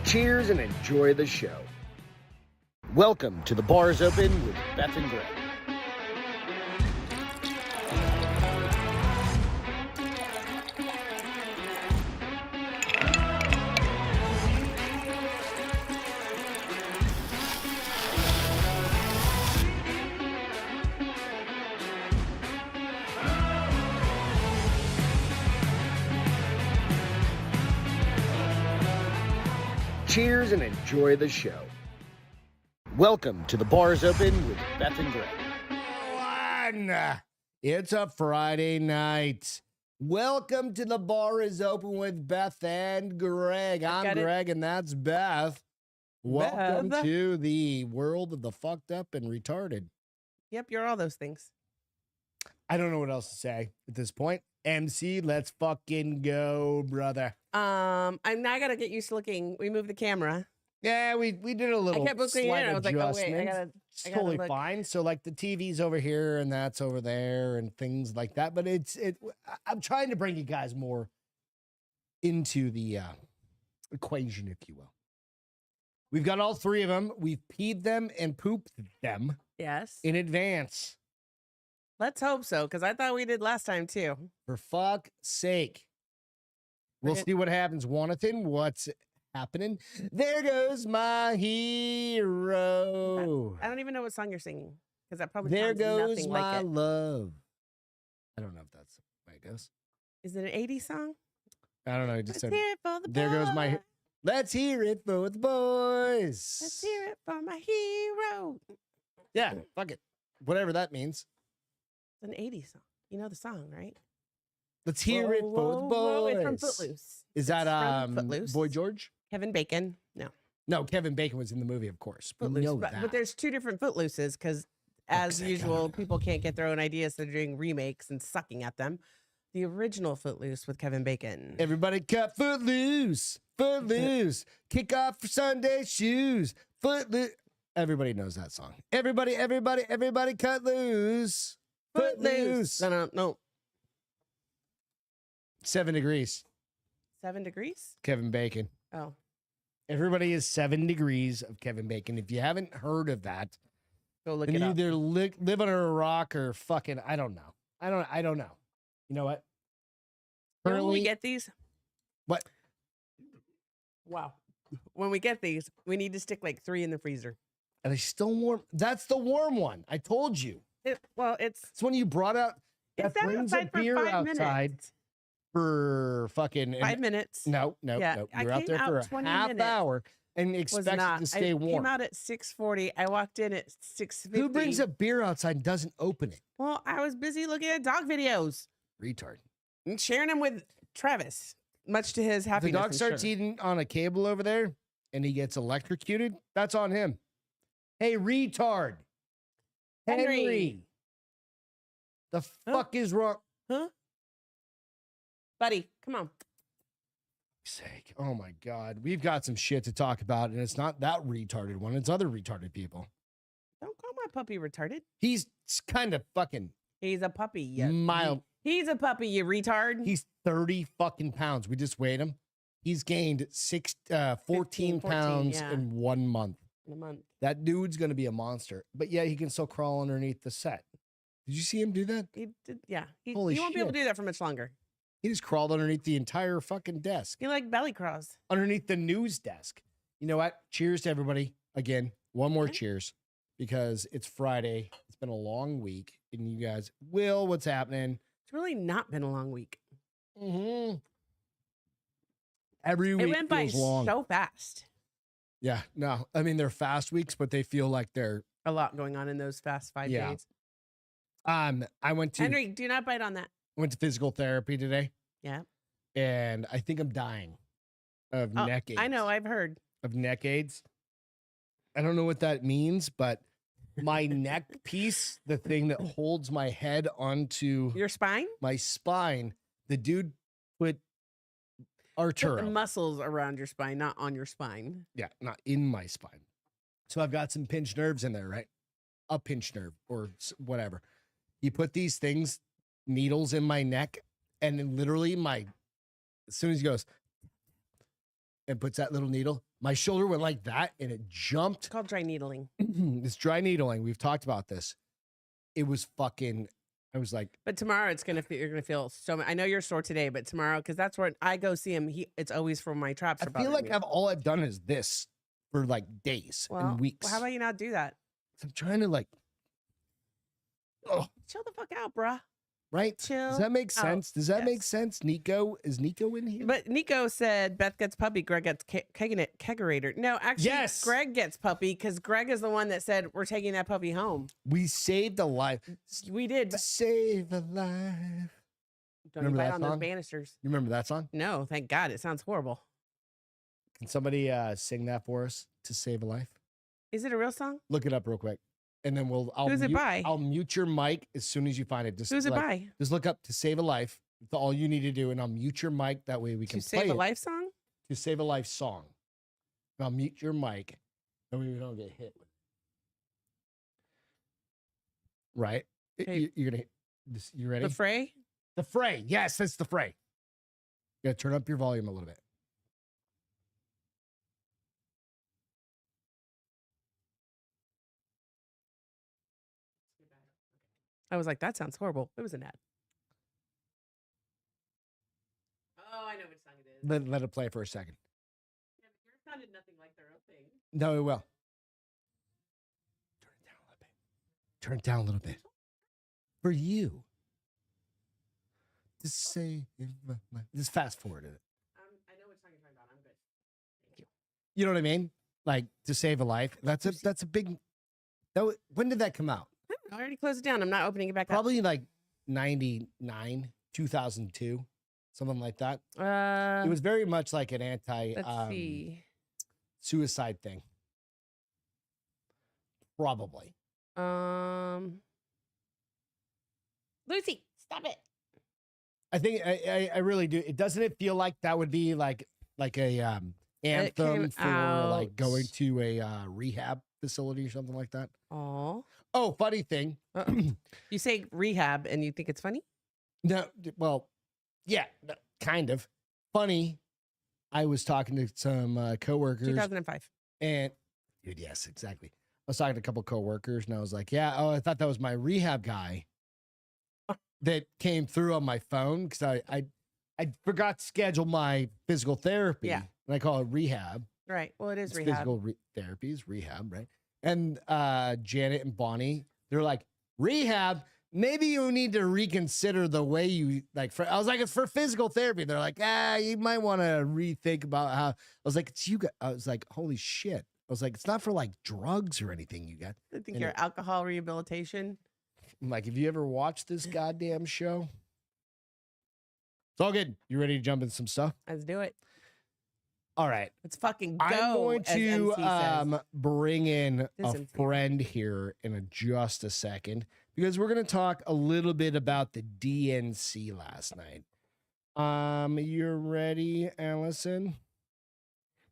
Cheers and enjoy the show. Welcome to The Bar is Open with Beth and Greg. Cheers and enjoy the show. Welcome to The Bar is Open with Beth and Greg. It's a Friday night. Welcome to The Bar is Open with Beth and Greg. I'm Greg and that's Beth. Welcome to the world of the fucked up and retarded. Yep, you're all those things. I don't know what else to say at this point. MC, let's fucking go, brother. I gotta get used to looking. We moved the camera. Yeah, we did a little. I kept looking in. I was like, oh wait, I gotta totally look. fine. So like the TV's over here and that's over there and things like that. But I'm trying to bring you guys more into the equation, if you will. We've got all three of them. We've peed them and pooped them. Yes. In advance. Let's hope so, because I thought we did last time too. For fuck's sake. We'll see what happens. Jonathan, what's happening? There goes my hero. I don't even know what song you're singing, because that probably there sounds goes nothing my like it. love. I don't know if that's the way it goes. Is it an 80s song? I don't know. I just said, Let's hear it for the there goes my. boy. Let's hear it for the boys. Let's hear it for my hero. Yeah, fuck it. Whatever that means. It's an 80s song. You know the song, right? Let's hear it for the boys. It's from Footloose. Is that from Footloose. Boy George? Kevin Bacon? No. No, Kevin Bacon was in the movie, of course. We Footloose. know But that. there's two different Footlooses, because as usual, people can't get their own ideas, so they're doing remakes and sucking at them. The original Footloose with Kevin Bacon. Everybody cut Footloose. Footloose. Kick off for Sunday shoes. Footloose. Everybody knows that song. Everybody cut loose. Footloose. No. 7 degrees. 7 degrees? Kevin Bacon. Oh. Everybody is 7 degrees of Kevin Bacon. If you haven't heard of that, Go look then it you up. either live under a rock or fucking, I don't know. I don't know. You know what? When we get these? What? Wow. When we get these, we need to stick like 3 in the freezer. Are they still warm? That's the warm one. I told you. It's It's when you brought out. It's Beth brings a outside for beer 5 outside minutes. for fucking 5 minutes. No. Yeah, I You're out came there for out a 20 half minutes. hour and Was expect it not. to stay I warm. came out at 6:40. I walked in at 6:50. Who brings a beer outside and doesn't open it? Well, I was busy looking at dog videos Retard. and sharing them with Travis, much to his If the happiness. dog I'm starts sure. eating on a cable over there and he gets electrocuted, that's on him. Hey, retard. Henry. The fuck is wrong? Huh? Buddy, come on. Sake. Oh my God. We've got some shit to talk about, and it's not that retarded one. It's other retarded people. Don't call my puppy retarded. He's kind of fucking He's a puppy. mild. He's a puppy, you retard. He's 30 fucking pounds. We just weighed him. He's gained 14 pounds yeah. in 1 month. in a month. That dude's going to be a monster. But yeah, he can still crawl underneath the set. Did you see him do that? He did, yeah. He Holy won't be able shit. to do that for much longer. He just crawled underneath the entire fucking desk, He like belly crawls. underneath the news desk. You know what? Cheers to everybody. Again, one more Okay. cheers because it's Friday. It's been a long week. And you guys, Will, what's happening? It's really not been a long week. Mm-hmm. Every week It went by feels long. so fast. Yeah, no. I mean, they're fast weeks, but they feel like they're A lot going on in those fast 5 Yeah. days. I went to Henry, do not bite on that. physical therapy today, Yeah. and I think I'm dying of Oh, neck AIDS. I know. I've heard. Of neck AIDS. I don't know what that means, but my neck piece, the thing that holds my head onto Your spine? my spine, the dude put Put Arturo. the muscles around your spine, not on your spine. Yeah, not in my spine. So I've got some pinched nerves in there, right? A pinched nerve or whatever. He put these things, needles in my neck, and then literally as soon as he goes, and puts that little needle. My shoulder went like that and it It's jumped. called dry needling. It's dry needling. We've talked about this. It was fucking, I was like, But tomorrow you're gonna feel so much. I know you're sore today, but tomorrow, because that's where I go see him. It's always from my traps. I feel like all I've done is this for like days and weeks. Well, how about you not do that? I'm trying to like, oh, Chill the fuck out, bruh. right? Chill. Does that make out. sense? Does that make Yes. sense? Nico, is Nico in here? But Nico said Beth gets puppy, Greg gets kegerator. No, actually, Yes. Greg gets puppy because Greg is the one that said we're taking that puppy home. We saved a life. We did. To save a life. Don't Remember you bite that on those song? banisters. You remember that song? No, thank God. It sounds horrible. Can somebody sing that for us? To save a life. Is it a real song? Look it up real quick, and then Who's it by? I'll mute your mic as soon as you find it. Just Who's it by? Just look up "To Save a Life." That's all you need to do, and I'll mute your mic. That way we can To play Save a it. Life song? To Save a Life song. And I'll mute your mic. That way we don't get hit. Right? Hey. You're gonna. You ready? The Fray? The Fray. Yes, that's the Fray. You gotta turn up your volume a little bit. I was like, that sounds horrible. It was an ad. Oh, I know which song it is. Let it play for a second. Yeah, but yours sounded nothing like their own thing. No, it will. Turn it down a little bit. Turn it down a little bit. For you. To save my life. Just fast forward it. I know which song you're talking about. I'm good. Thank you. You know what I mean? Like to save a life. That's a big. When did that come out? I already closed it down. I'm not opening it back Probably like 99, 2002, something like that. up. It was very much like an anti Let's see. suicide thing. Probably. Lucy, stop it. I think I really do. Doesn't it feel like that would be like a anthem for like going to a rehab facility or something like that? Oh, funny thing. You say rehab and you think it's funny? No, well, yeah, kind of funny. I was talking to some coworkers 2005. and dude, yes, exactly. I was talking to a couple coworkers and I was like, yeah, oh, I thought that was my rehab guy that came through on my phone because I forgot to schedule my physical therapy. Yeah. And I call it rehab. Right. Well, it is It's rehab. physical therapy is rehab, right? And Janet and Bonnie, they're like, rehab, maybe you need to reconsider the way you like. I was like, it's for physical therapy. They're like, you might want to rethink about how. I was like, it's you. I was like, holy shit. I was like, it's not for like drugs or anything. You got. I think and your alcohol rehabilitation. I'm like, have you ever watched this goddamn show? It's all good. You ready to jump in some stuff? Let's do it. All right. Let's fucking go. I'm going as to MC says. bring in This a MC. friend here in just a second because we're going to talk a little bit about the DNC last night. You're ready, Allison?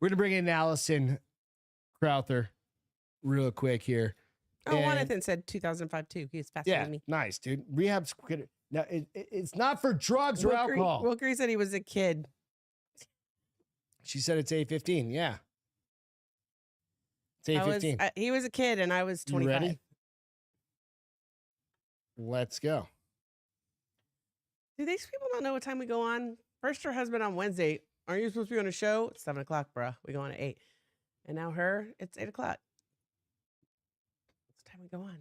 We're going to bring in Allison Crowther real quick here. Oh, And- Jonathan said 2005 too. He's faster Yeah, than me. nice, dude. Rehab's good. Now, it's not for drugs or alcohol. Wilkery said he was a kid. She said it's 8:15. Yeah. It's 8:15. He was a kid and I was You 25. ready? Let's go. Do these people not know what time we go on? First her husband on Wednesday. Aren't you supposed to be on a show? It's 7 o'clock, bruh. We go on at 8. And now her, it's 8 o'clock. What's the time we go on?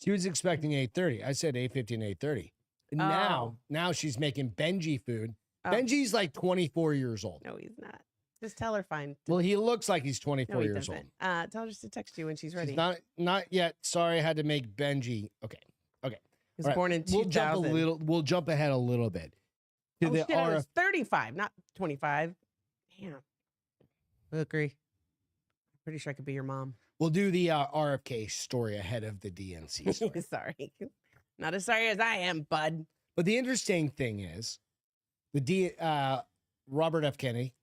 She was expecting 8:30. I said 8:15, 8:30. Now she's making Benji food. Oh. Benji's like 24 years old. No, he's not. Just tell her fine. Well, he looks like he's 24 No, he years old. doesn't. Tell her just to text you when she's ready. She's not yet. Sorry, I had to make Benji. Okay. He was All right. born in 2000. We'll jump ahead a little bit. To Oh, the shit, I was 35, not 25. Damn. Agree. Pretty sure I could be your mom. We'll do the RFK story ahead of the DNC story. Sorry. Not as sorry as I am, bud. But the interesting thing is the Robert F. Kennedy.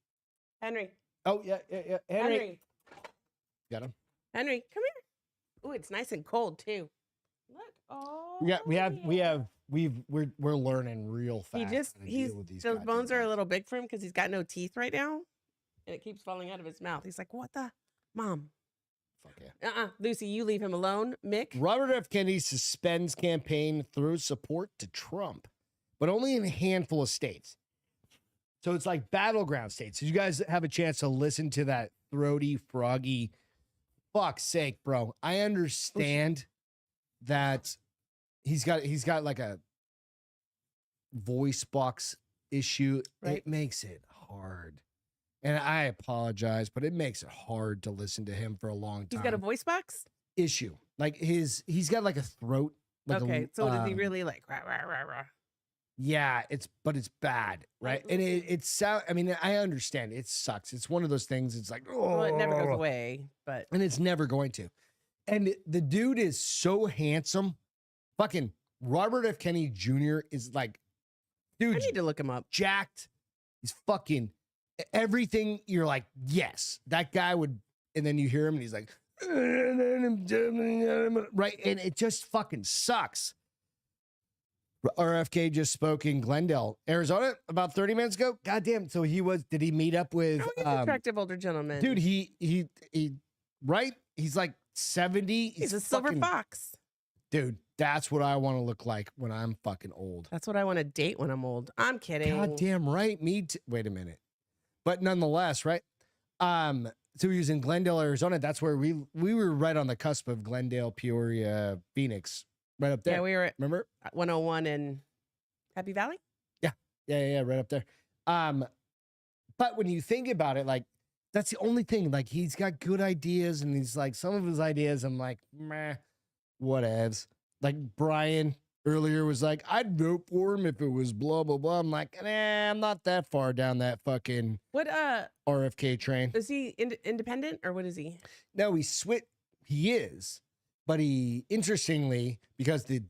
Henry. Oh, yeah. Henry. Got him. Henry, come here. Ooh, it's nice and cold too. Look. Oh. We're learning real fast. how to deal with these those goddamn bones are a guys. little big for him because he's got no teeth right now. and it keeps falling out of his mouth. He's like, what the? Mom. Fuck yeah. Lucy, you leave him alone. Mick. Robert F. Kennedy suspends campaign through support to Trump, but only in a handful of states. So it's like battleground states. Did you guys have a chance to listen to that throaty, froggy? Fuck's sake, bro. I understand that he's got like a voice box issue. Right. It makes it hard. And I apologize, but it makes it hard to listen to him for a long time. He's got a voice box? Issue. Like he's got like a throat. Like Okay, so does he really like rah, rah, rah, rah? Yeah, it's bad, right? And it's I mean, I understand it sucks. It's one of those things. It's like, oh, Well, it never goes away, but and it's never going to. And the dude is so handsome. Fucking Robert F. Kennedy Jr. is like, I dude, need to look him up. jacked. He's fucking everything. You're like, yes, that guy would. And then you hear him, and he's like, right, and it just fucking sucks. RFK just spoke in Glendale, Arizona, about 30 minutes ago. Goddamn. So did he meet up with Oh, he's an attractive older gentleman. dude, he right? He's like 70. He's a silver fox. Dude, that's what I want to look like when I'm fucking old. That's what I want to date when I'm old. I'm kidding. Goddamn right. Wait a minute. But nonetheless, right? So he was in Glendale, Arizona. That's where we were right on the cusp of Glendale, Peoria, Phoenix. Right up there. Yeah, we were at Remember? 101 in Happy Valley. Yeah, right up there. But when you think about it, like, that's the only thing. Like, he's got good ideas, and he's like, some of his ideas, I'm like, meh, whatevs. Like, Brian earlier was like, I'd vote for him if it was blah, blah, blah. I'm like, nah, I'm not that far down that fucking What RFK train. is he independent or what is he? No, he is. But he, interestingly, because the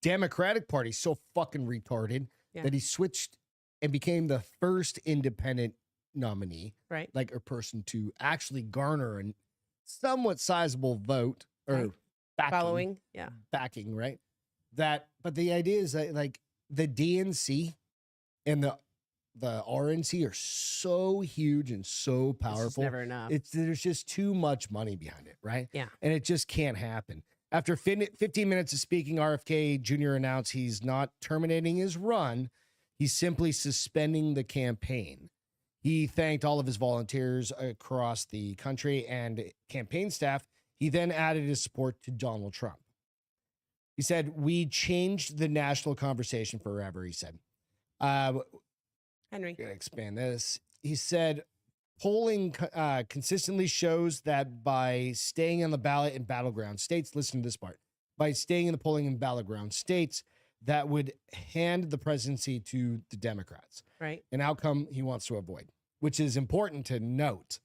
Democratic Party's so fucking retarded that he switched and became the first independent nominee, Right. like a person to actually garner a somewhat sizable vote or Right. backing, right? But the idea is that like the DNC and the RNC are so huge and so It's just powerful. never enough. There's just too much money behind it, right? Yeah. And it just can't happen. After 15 minutes of speaking, RFK Jr. announced he's not terminating his run. He's simply suspending the campaign. He thanked all of his volunteers across the country and campaign staff. He then added his support to Donald Trump. He said, "We changed the national conversation forever," he said. Henry. Gonna expand this. He said, polling consistently shows that by staying on the ballot in battleground states, listen to this part, by staying in the polling in battleground states, that would hand the presidency to the Democrats. Right. An outcome he wants to avoid, which is important to note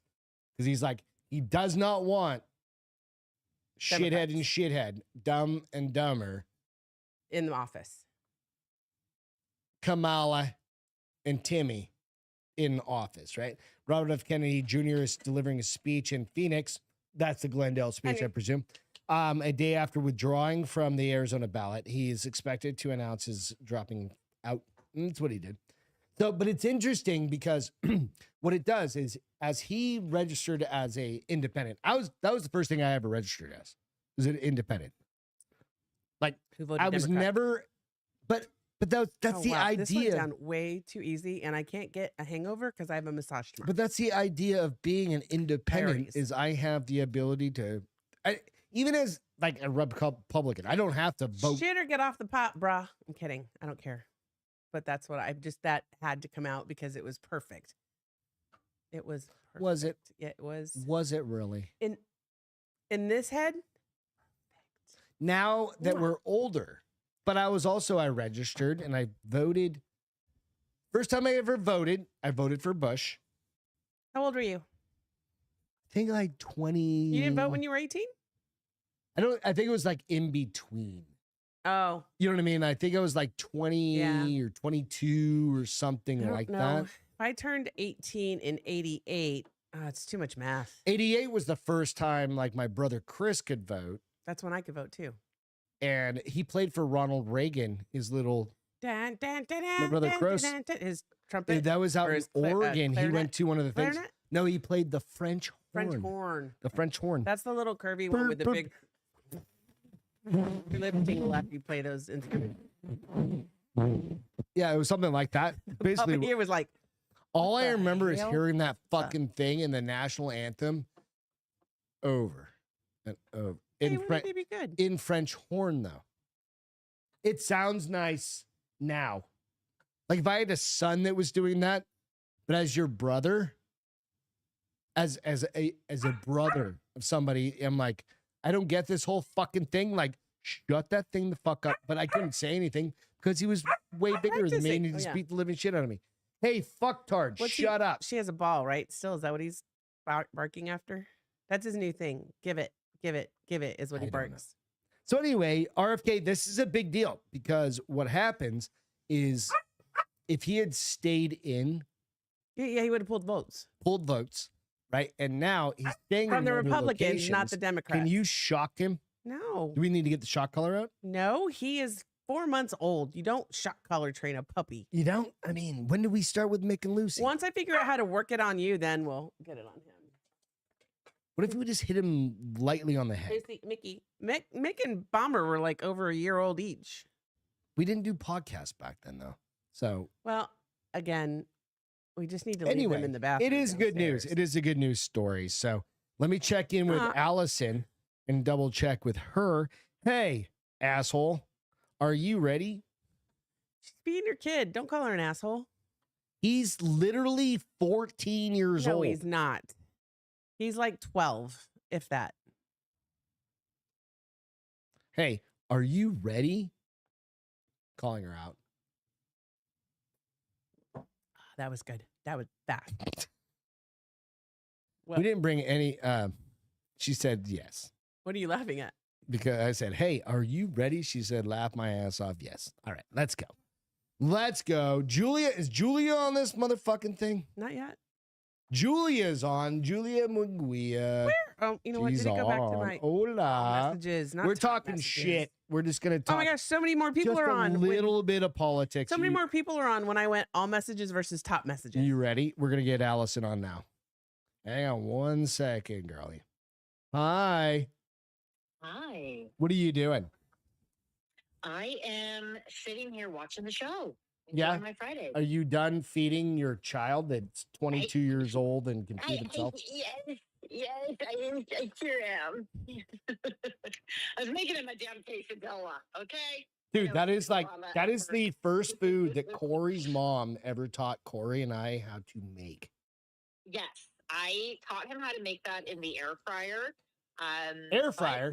because he's like, he does not want shithead and shithead, dumb and dumber, In the office. Kamala and Timmy in office, right? Robert F. Kennedy Jr. is delivering a speech in Phoenix. That's the Glendale speech, I presume. A day after withdrawing from the Arizona ballot, he is expected to announce his dropping out. That's what he did. So, but it's interesting because what it does is, as he registered as a independent, that was the first thing I ever registered as, was an independent. Like, Who voted I was Democrat. never, but that's the wow. This went idea. down way too easy, and I can't get a hangover because I have a massage tomorrow. But that's the idea of being an independent. Priorities. Is I have the ability to, even as like a Republican, I don't have to vote. Shit or get off the pot, brah. I'm kidding. I don't care. But that's what that had to come out because it was perfect. It was perfect. Was it? Yeah, it was. Was it really? In this head? Now that Wow. we're older, but I registered and I voted. First time I ever voted, I voted for Bush. How old were you? I think like 20. You didn't vote when you were 18? I think it was like in between. Oh. You know what I mean? I think I was like 20 Yeah. or 22 or something I don't like know. that. If I turned 18 in 88, it's too much math. 88 was the first time like my brother Chris could vote. That's when I could vote too. And he played for Ronald Reagan, his little Dun, dun, dun, My dun, brother dun, Chris. dun, dun, dun. His trumpet. That was out Or in is Oregon. He clarinet? went to one of the things. Clarinet? No, he played the French horn. French horn. The French horn. That's the little curvy one with the big. You're lifting left. You play those instruments. Yeah, it was something like that. Basically, It was like all I the remember is hell? hearing that fucking thing in the national anthem over and over. hey, wouldn't it be good? In French horn, though. It sounds nice now. Like if I had a son that was doing that, but as your brother, as a brother of somebody, I'm like, I don't get this whole fucking thing. Like, shut that thing the fuck up. But I couldn't say anything because he was way bigger than me and he Practicing. just Oh, yeah. beat the living shit out of me. Hey, fucktard, What's he- shut up. She has a ball, right? Still, is that what he's barking after? That's his new thing. Give it, give it, give it is what he I don't know. barks. So anyway, RFK, this is a big deal because what happens is if he had stayed in, Yeah, he would have pulled votes pulled votes, right? And now he's staying from in the other Republicans, not the locations. Democrats. Can you shock him? No, Do we need to get the shock collar out? no, he is 4 months old. You don't shock collar train a puppy. You don't? I mean, when did we start with Mick and Lucy? Once I figure out how to work it on you, then we'll get it on him. What if we just hit him lightly on the head? Basically, Mick and Bomber were like over a year old each. We didn't do podcasts back then, though. So Well, again, we just need to leave anyway, them in the bathroom. it is good news. downstairs. It is a good news story. So let me check in with Uh. Allison and double check with her. Hey, asshole, are you ready? She's being your kid. Don't call her an asshole. He's literally 14 years No, old. he's not. He's like 12, if that. Hey, are you ready? Calling her out. That was good. That was fast. We didn't bring any. She said yes. What are you laughing at? Because I said, hey, are you ready? She said, laugh my ass off. Yes. All right, let's go. Let's go. Julia, is Julia on this motherfucking thing? Not yet. Julia's on. Julia Munguia. Oh, you know what? She's Did it go back to on. my Hola. messages? Not We're top talking messages. shit. We're just going to talk Oh my gosh, so many more people just are a on. little bit of politics. So many more people are on when I went all messages versus top messages. You ready? We're going to get Allison on now. Hang on 1 second, girlie. Hi. Hi. What are you doing? I am sitting here watching the show. Yeah? Enjoying my Friday. Are you done feeding your child that's 22 years old and can feed himself? I sure am. I was making him a damn quesadilla, okay? Dude, know, that is like, mama that is the first. first food that Corey's mom ever taught Corey and I how to make. Yes, I taught him how to make that in the air fryer. Air fryer?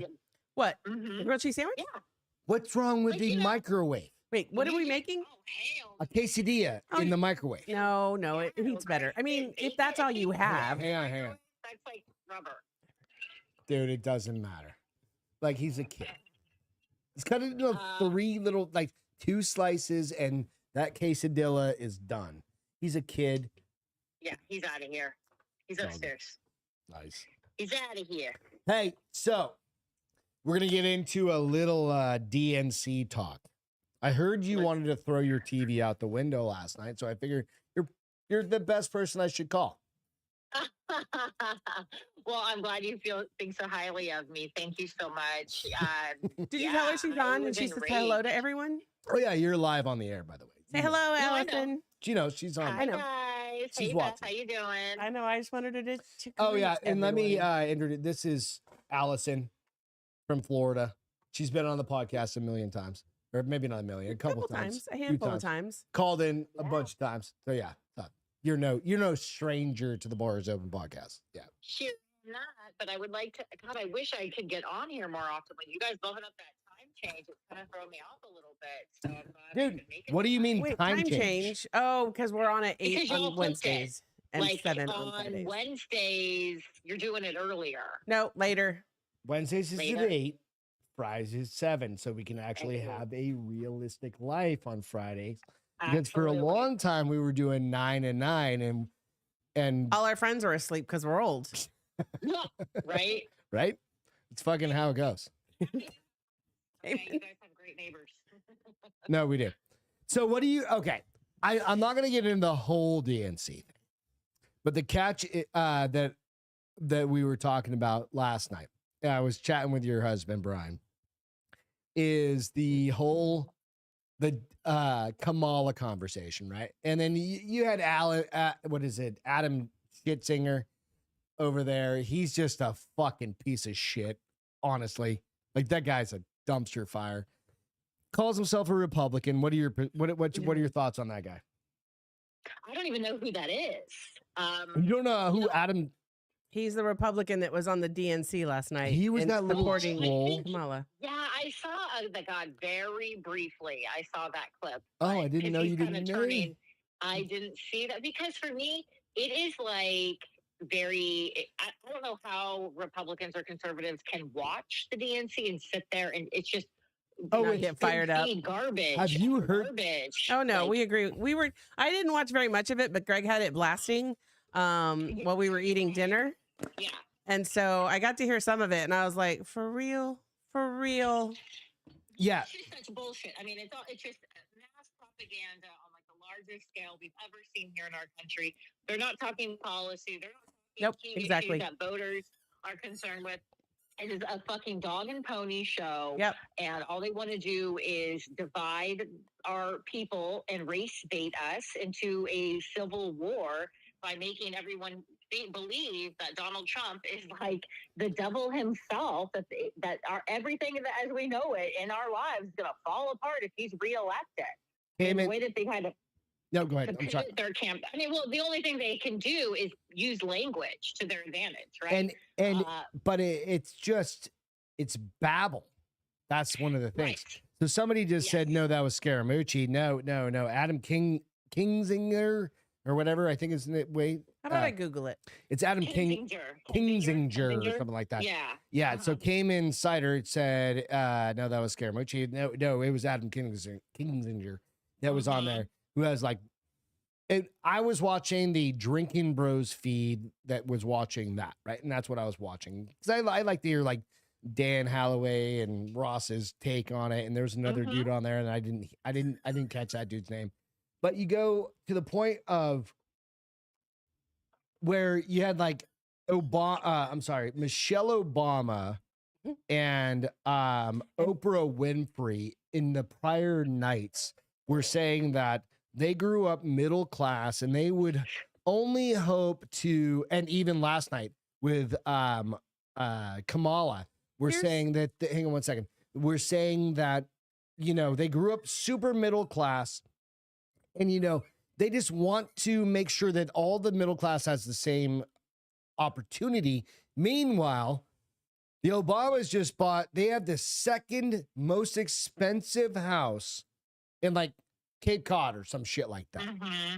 What? Mm-hmm. The grilled cheese sandwich? Yeah. What's wrong with Like, the you know- microwave? Wait, what are we making? Oh, hell. A quesadilla Oh, in the microwave. No, it heats better. I mean, if that's all you have. Hang on. That's like rubber. Dude, it doesn't matter. Like, he's a kid. It's cut into three little, like, 2 slices, and that quesadilla is done. He's a kid. Yeah, he's out of here. He's Doggy. upstairs. Nice. He's out of here. Hey, so we're going to get into a little DNC talk. I heard you wanted to throw your TV out the window last night, so I figured you're the best person I should call. Well, I'm glad you think so highly of me. Thank you so much. Did you tell her she's on and she says hello to everyone? Oh, yeah, you're live on the air, by the way. Say hello, I know. Allison. You know, she's on. Hi know. guys. She's Hey, watching. Beth, how you doing? I know. I just wanted her to. Oh, greet yeah, and let me everyone. introduce. This is Allison from Florida. She's been on the podcast a million times. Or maybe not a million, a couple times. a few handful of times. Called in a Yeah. bunch of times. So yeah, you're no stranger to the Bars Open podcast. Yeah. Sure not, but I would like to. God, I wish I could get on here more often. When you guys bumping up that time change, it's kind of throwing me off a little bit. So I'm glad I Dude, could make it what do you tonight. mean Wait, time time change? change. Oh, because we're on at 8 Because y'all on flipped it. Wednesdays and Like 7 on on Fridays. Wednesdays, you're doing it earlier. No, later. Wednesdays is Later. at 8, Fridays is 7, so we can actually Excellent. have a realistic life on Fridays. Because for a Absolutely. long time we were doing 9 and 9 and All our friends are asleep because we're old. right? right? It's fucking how it goes. Yeah, you guys have great neighbors. No, we do. So what do you okay? I'm not going to get into the whole DNC thing, but the catch that we were talking about last night, I was chatting with your husband, Brian, is the Kamala conversation, right? And then you had Adam Schitzinger over there. He's just a fucking piece of shit, honestly. Like, that guy's a dumpster fire. Calls himself a Republican. What are your thoughts on that guy? I don't even know who that is. You don't know who Adam? He's the Republican that was on the DNC last night. He was that little supporting troll. Kamala. Yeah, I saw the God very briefly. I saw that clip. Oh, I didn't know you didn't know. I didn't see that because for me, it is like I don't know how Republicans or conservatives can watch the DNC and sit there and it's just get fired up. Garbage. Have you heard? Garbage. Oh no, we agree. I didn't watch very much of it, but Greg had it blasting while we were eating dinner. Yeah. And so I got to hear some of it, and I was like, for real. Yeah. It's just such bullshit. I mean, it's just mass propaganda on like the largest scale we've ever seen here in our country. They're not talking policy. They're not talking key issues that voters are concerned with. It is a fucking dog and pony show. Yep. And all they want to do is divide our people and race bait us into a civil war by making everyone believe that Donald Trump is like the devil himself, that everything as we know it in our lives is going to fall apart if he's reelected. The way that they had to No, go ahead. I'm sorry. Their camp. I mean, well, the only thing they can do is use language to their advantage, right? But it's babble. That's one of the things. Right. So somebody just said, no, that was Scaramucci. No. Adam Kinzinger or whatever. I think is the way. How about I Google it? It's Adam Kinzinger or something like that. Yeah. Yeah. So came insider. It said, no, that was Scaramucci. No, it was Adam Kinzinger that was on there. Who has I was watching the Drinking Bros feed that was watching that, right? And that's what I was watching. Because I like to hear like Dan Holloway and Ross's take on it. And there's another dude on there, and I didn't catch that dude's name. But you go to the point of where you had like Michelle Obama and Oprah Winfrey in the prior nights were saying that they grew up middle class and they would only hope to, and even last night with Kamala, we're saying that, hang on one second. We're saying that, they grew up super middle class and, they just want to make sure that all the middle class has the same opportunity. Meanwhile, the Obamas they have the second most expensive house in like Cape Cod or some shit like that,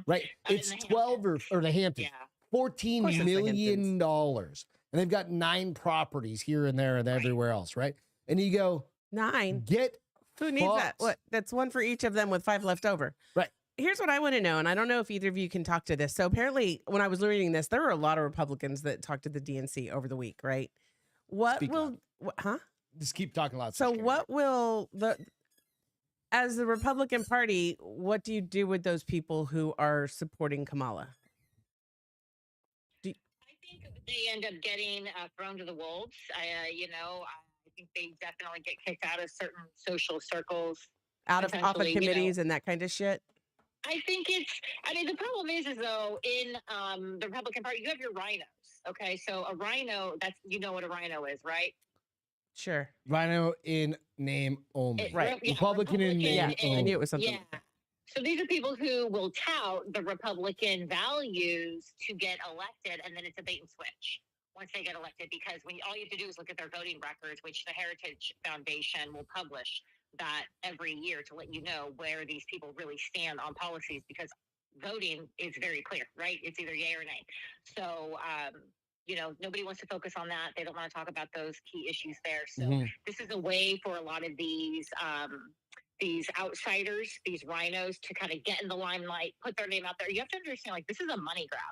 right? It's 12 or the Hamptons, $14 million, and they've got 9 properties here and there and everywhere else, right? And you go 9. Who needs that? What? That's one for each of them with 5 left over, right? Here's what I want to know, and I don't know if either of you can talk to this. So apparently, when I was reading this, there were a lot of Republicans that talked to the DNC over the week, right? Just keep talking loud. So what will as the Republican Party, what do you do with those people who are supporting Kamala? I think they end up getting thrown to the wolves. I think they definitely get kicked out of certain social circles, off of committees and that kind of shit. I think the problem is though, in the Republican Party, you have your rhinos. Okay, so a rhino, what a rhino is, right? Sure. Rhino in name only. Right. Republican in name only. I knew it was something. Yeah. So these are people who will tout the Republican values to get elected, and then it's a bait and switch once they get elected, because all you have to do is look at their voting records, which the Heritage Foundation will publish that every year to let you know where these people really stand on policies, because voting is very clear, right? It's either yay or nay. So, nobody wants to focus on that. They don't want to talk about those key issues there. So this is a way for a lot of these outsiders, these rhinos, to kind of get in the limelight, put their name out there. You have to understand, this is a money grab.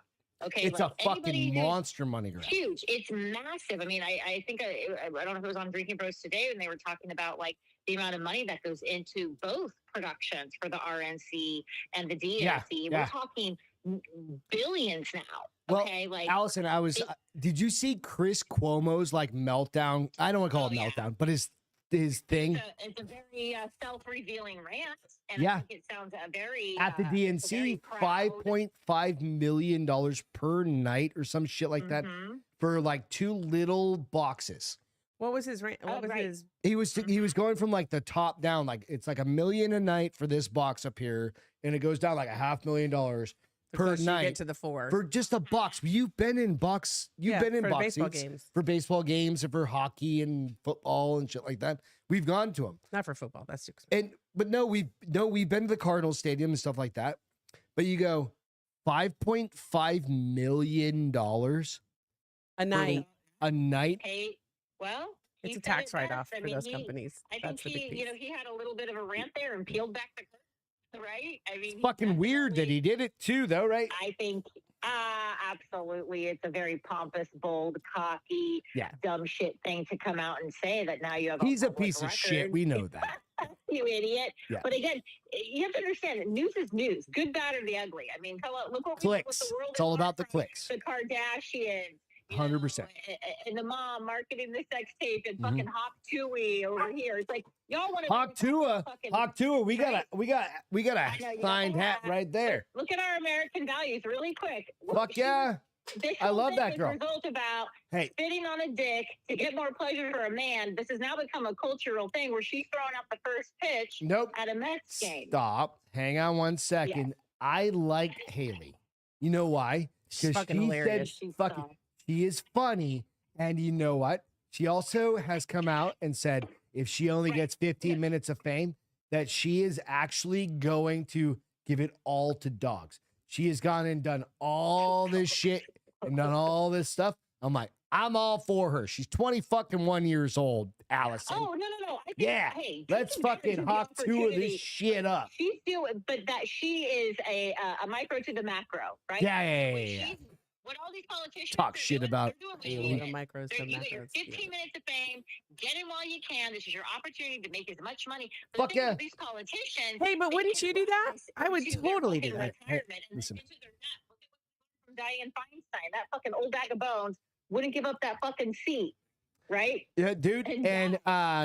Okay, it's a fucking monster money grab. Huge. It's massive. I mean, I think I don't know if it was on Drinking Bros today, and they were talking about the amount of money that goes into both productions for the RNC and the DNC. We're talking billions now. Well, Okay, like Allison, did you see Chris Cuomo's like meltdown? I don't want to call it meltdown, but his thing. It's a very self-revealing rant, and I think it sounds very at the DNC, $5.5 million per night or some shit like that for like 2 little boxes. What was his rant? What was his? He was going from like the top down, like it's like $1 million a night for this box up here, and it goes down like $500,000 per night get to the 4 for just a box. You've been in box. You've been in box baseball seats games. For baseball games and for hockey and football and shit like that. We've gone to them. Not for football. That's too expensive. But we've been to the Cardinals Stadium and stuff like that. But you go $5.5 million a night. A night. Hey, well, it's a tax write-off for those companies. I think he had a little bit of a rant there and peeled back the curtain, right? I mean, it's fucking weird that he did it too, though, right? I think absolutely, it's a very pompous, bold, cocky, dumb shit thing to come out and say that now you have. He's a piece of shit. We know that. You idiot. Yeah. But again, you have to understand that news is news, good, bad, or the ugly. I mean, look what clicks. The world it's all about the clicks. The Kardashians. 100%. And the mom marketing the sex tape and fucking Hawk Tui over here. It's like y'all want to Hawk Tua. We got a signed hat right there. Look at our American values really quick. Fuck yeah. I love that girl. Result about spitting on a dick to get more pleasure for a man. This has now become a cultural thing where she's throwing out the first pitch at a Mets game. Stop. Hang on one second. Yeah. I like Haley. You know why? She's fucking hilarious. She is funny. And you know what? She also has come out and said if she only gets 15 minutes of fame, that she is actually going to give it all to dogs. She has gone and done all this shit and done all this stuff. I'm like, I'm all for her. She's 21 years old, Allison. Oh, no. Hey, let's fucking Hawk Tua this shit up. She's doing, but that she is a micro to the macro, right? Yeah. What all these politicians talk shit about micros to macros. You get your 15 minutes of fame, get in while you can. This is your opportunity to make as much money. But fuck yeah. These politicians. Hey, but wouldn't you do that? I would totally do that. Hey, listen. From Dianne Feinstein, that fucking old bag of bones wouldn't give up that fucking seat, right? Yeah, dude. And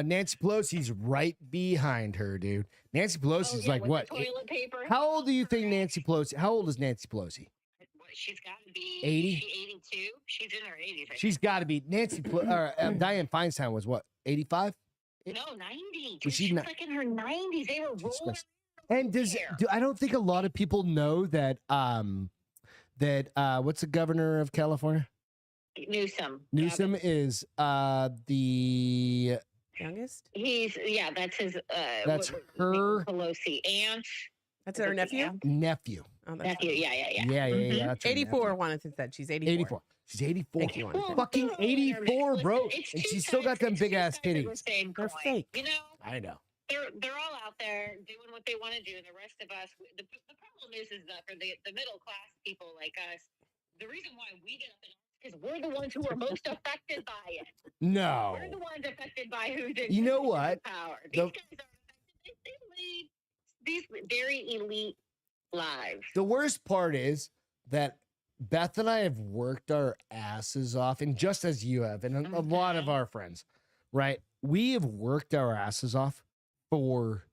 Nancy Pelosi's right behind her, dude. Nancy Pelosi's like what? Toilet paper. How old do you think Nancy Pelosi? How old is Nancy Pelosi? She's got to be 80. 82. She's in her 80s. She's got to be Dianne Feinstein was what? 85? No, 90. Dude, she's like in her 90s. They were rolling. And I don't think a lot of people know that what's the governor of California? Newsom. Newsom is the youngest. That's his. That's her. Pelosi aunt. That's her nephew. Nephew. Oh, nephew. Yeah. Yeah. That's 84. Jonathan said she's 84. 84. She's 84. Fucking 84, bro. And she's still got them big ass titties. They're fake. You know. I know. They're all out there doing what they want to do, and the rest of us. The problem is that for the middle class people like us, the reason why we get up in because we're the ones who are most affected by it. No. We're the ones affected by who's in You know what? Power. These guys are affected. They lead these very elite lives. The worst part is that Beth and I have worked our asses off, and just as you have, and a lot of our friends, right? We have worked our asses off for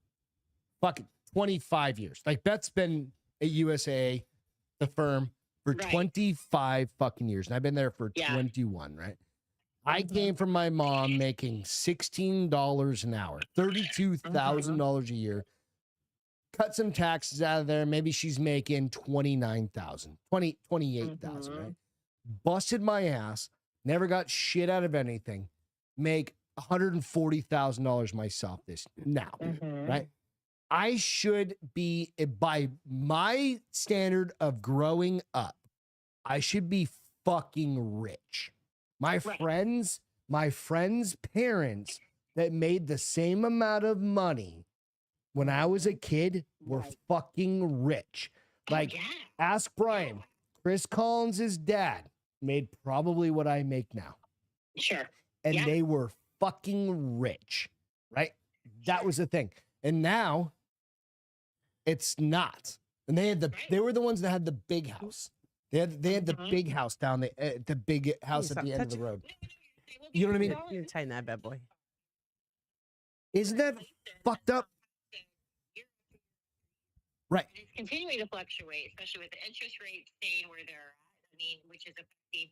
fucking 25 years. Like Beth's been at USA, the firm, for 25 fucking years. And I've been there for 21, right? I came from my mom making $16 an hour, $32,000 a year. Cut some taxes out of there. Maybe she's making $29,000, $28,000, right? Busted my ass. Never got shit out of anything. Make $140,000 myself now, right? I should be, by my standard of growing up, I should be fucking rich. My friends' parents that made the same amount of money when I was a kid were fucking rich. Like, ask Brian. Chris Collins' dad made probably what I make now. Sure. And they were fucking rich, right? that was the thing. And now it's not. And they were the ones that had the big house. They had the big house down the big house at stop the end of the touching- road. You know what I mean? You need to tighten that bad boy. Isn't that fucked up? Right. And it's continuing to fluctuate, especially with the interest rates staying where they're at. I mean, which is affecting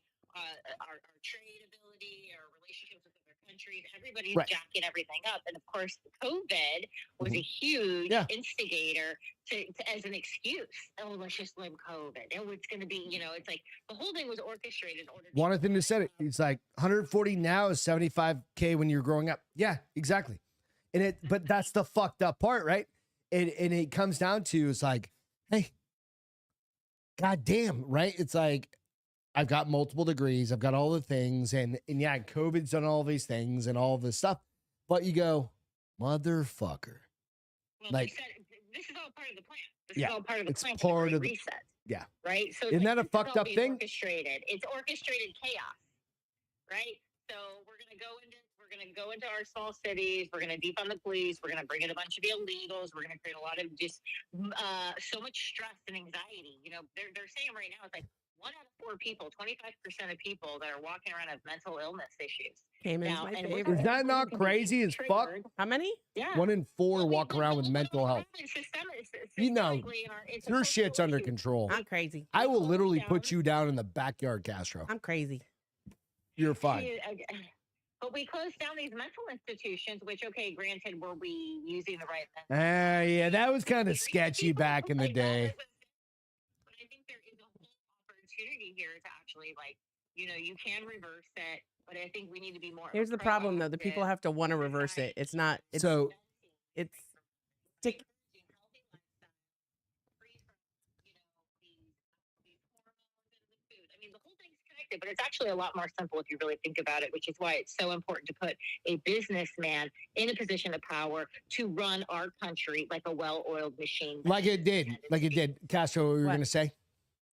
our trade ability, our relationships with other countries. Everybody's Right. jacking everything up. And of course, COVID was a huge Yeah. instigator to as an excuse. Oh, let's just blame COVID. Oh, it's going to be, it's like the whole thing was orchestrated in order to. Jonathan just said it. It's like 140 now is 75K when you're growing up. Yeah, exactly. But that's the fucked up part, right? And it comes down to, it's like, hey, goddamn, right? It's like, I've got multiple degrees, I've got all the things, and yeah, COVID's done all these things and all this stuff. But you go, motherfucker. Well, like, they said, this is all part of the plan. This Yeah, is all part of the it's plan. for part the of the- Great reset. Yeah. Right. So Isn't that a this is fucked all up being thing? Orchestrated. It's orchestrated chaos. Right. So we're gonna go into our small cities. We're gonna defund the police. We're gonna bring in a bunch of illegals. We're gonna create a lot of just so much stress and anxiety. They're saying right now it's like 1 out of 4 people, 25% of people that are walking around have mental illness issues. Cayman's Now, my and we're favorite. Is that not crazy as fuck? triggered. How many? Yeah. 1 in 4 Well, walk around with mental health. You know, it's a Your social shit's under issue. control. I'm crazy. I will literally put you down in the backyard, Castro. I'm crazy. You're fine. But we closed down these mental institutions, which, okay, granted, were we using the right method? Yeah, that was kind of sketchy back in the day. But I think there is a whole opportunity here to actually, you can reverse it, but I think we need to be more. Here's the problem, though. The people proactive. have to want to reverse it. It's not. It's So it's stick. The whole thing's connected, but it's actually a lot more simple if you really think about it, which is why it's so important to put a businessman in a position of power to run our country like a well-oiled machine. like it did. Castro, what were you What? going to say?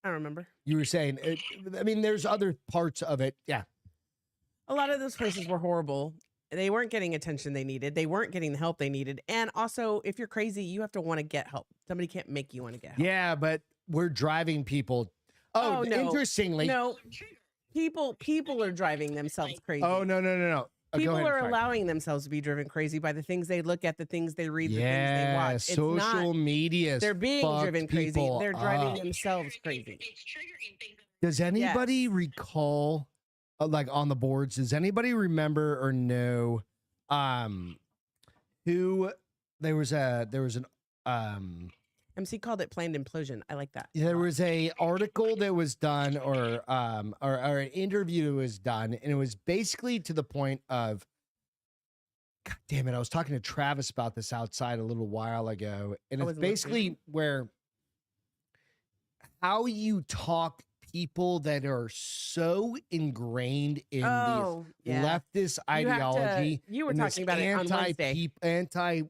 I don't remember. You were saying, there's other parts of it. Yeah. A lot of those places were horrible. They weren't getting attention they needed. They weren't getting the help they needed. And also, if you're crazy, you have to want to get help. Somebody can't make you want to get help. Yeah, but we're driving people. Oh, no. interestingly. No, people are driving themselves crazy. Oh, no. Go People ahead, are sorry. allowing themselves to be driven crazy by the things they look at, the things they read, the things they Yeah, watch. It's social not, media. they're being driven crazy. people They're driving up. themselves crazy. It's triggering things. Does anybody Yes. recall, like on the boards, does anybody remember or know who there was an MC called it planned implosion. I like that. there was a article that was done or an interview that was done, and it was basically to the point of, God damn it, I was talking to Travis about this outside a little while ago, and I it's wasn't basically listening. where how you talk people that are so ingrained in Oh, this yeah. leftist You have to- ideology. you were and this talking about it on Wednesday. anti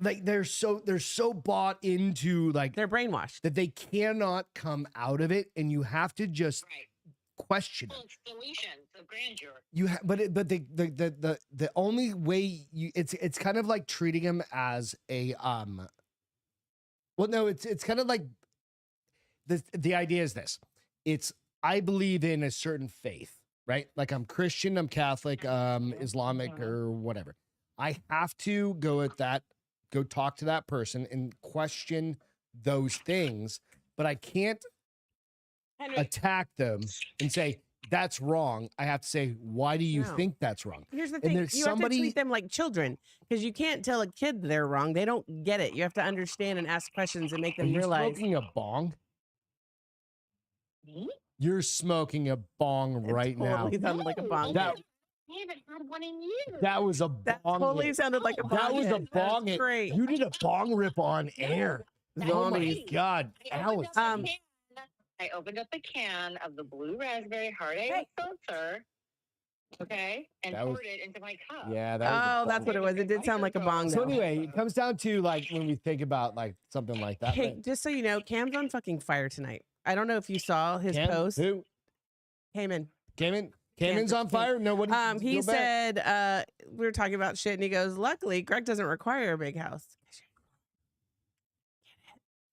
like they're so bought into like They're brainwashed. that they cannot come out of it, and you have to just Right. question Well, it. it's delusions of grandeur. But the only way it's kind of like treating him as a well, no, it's kind of like the idea is this. It's I believe in a certain faith, right? Like I'm Christian, I'm Catholic, Islamic or whatever. I have to go talk to that person and question those things, but I can't Henry, attack them and say that's wrong. I have to say, why do you No. think that's wrong? here's the and thing. there's You have to somebody- treat them like children because you can't tell a kid they're wrong. They don't get it. You have to understand and ask questions and make Are them you realize. smoking a bong? Me? You're smoking a bong It right now. totally sounded like a bong. That- hit. I haven't had one in years. That was a That bong. totally hit. sounded like a bong. That was a hit. That's bong. hit. Great. You did a bong rip on air. Oh my Zombies. God, Alex. I opened up a can of the blue raspberry hard ale seltzer. Okay, and That was- poured it into my cup. Yeah, that was a Oh, that's bong. what it was. It did sound like a bong. So though. anyway, it comes down to like when we think about like something like that. Hey, right? just so you know, Cam's on fucking fire tonight. I don't know if you saw his Cam? post. Who Came in. came in? Canyon's on fire? No, what? He go back. said we were talking about shit, and he goes, "Luckily, Greg doesn't require a big house."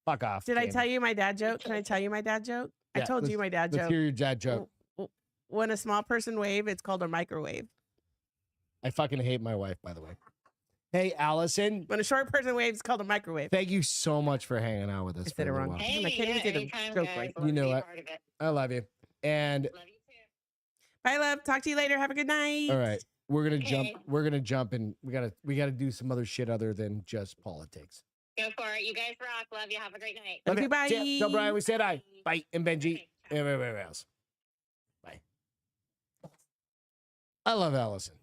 Fuck off. Did I Canyon. tell you my dad joke? Can I tell you my dad joke? I Yeah, told you my dad Let's joke. hear your dad joke. When a small person wave, it's called a microwave. I fucking hate my wife, by the way. Hey, Allison. When a short person waves, it's called a microwave. Thank you so much for hanging out with us. I said it wrong. Hey, I can't even say the anytime, joke guys. right. Love You know being what? part of it. I love you. And Love you too. Bye, love. Talk to you later. Have a good night. all right, we're gonna jump. Okay. We're gonna jump, and we gotta do some other shit other than just politics. Go for it. You guys rock. Love you. Have a great night. Love you. Bye. See ya. Tell Brian we said hi. Bye. And Benji. Okay, And everybody else. Bye. I love Allison.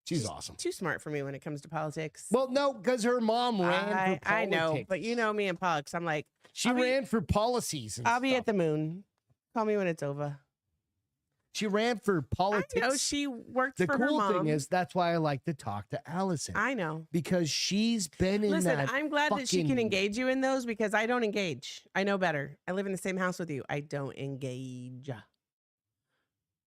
She's awesome. Too smart for me when it comes to politics. Well, no, because her mom ran for politics. I know, but you know me and politics. I'm like, She I'll be- ran for policies. And I'll be stuff. at the moon. Call me when it's over. She ran for politics. I know she worked The for her cool mom. thing is that's why I like to talk to Allison I know. because she's been in Listen, that. I'm glad that she can fucking- engage you in those because I don't engage. I know better. I live in the same house with you. I don't engage.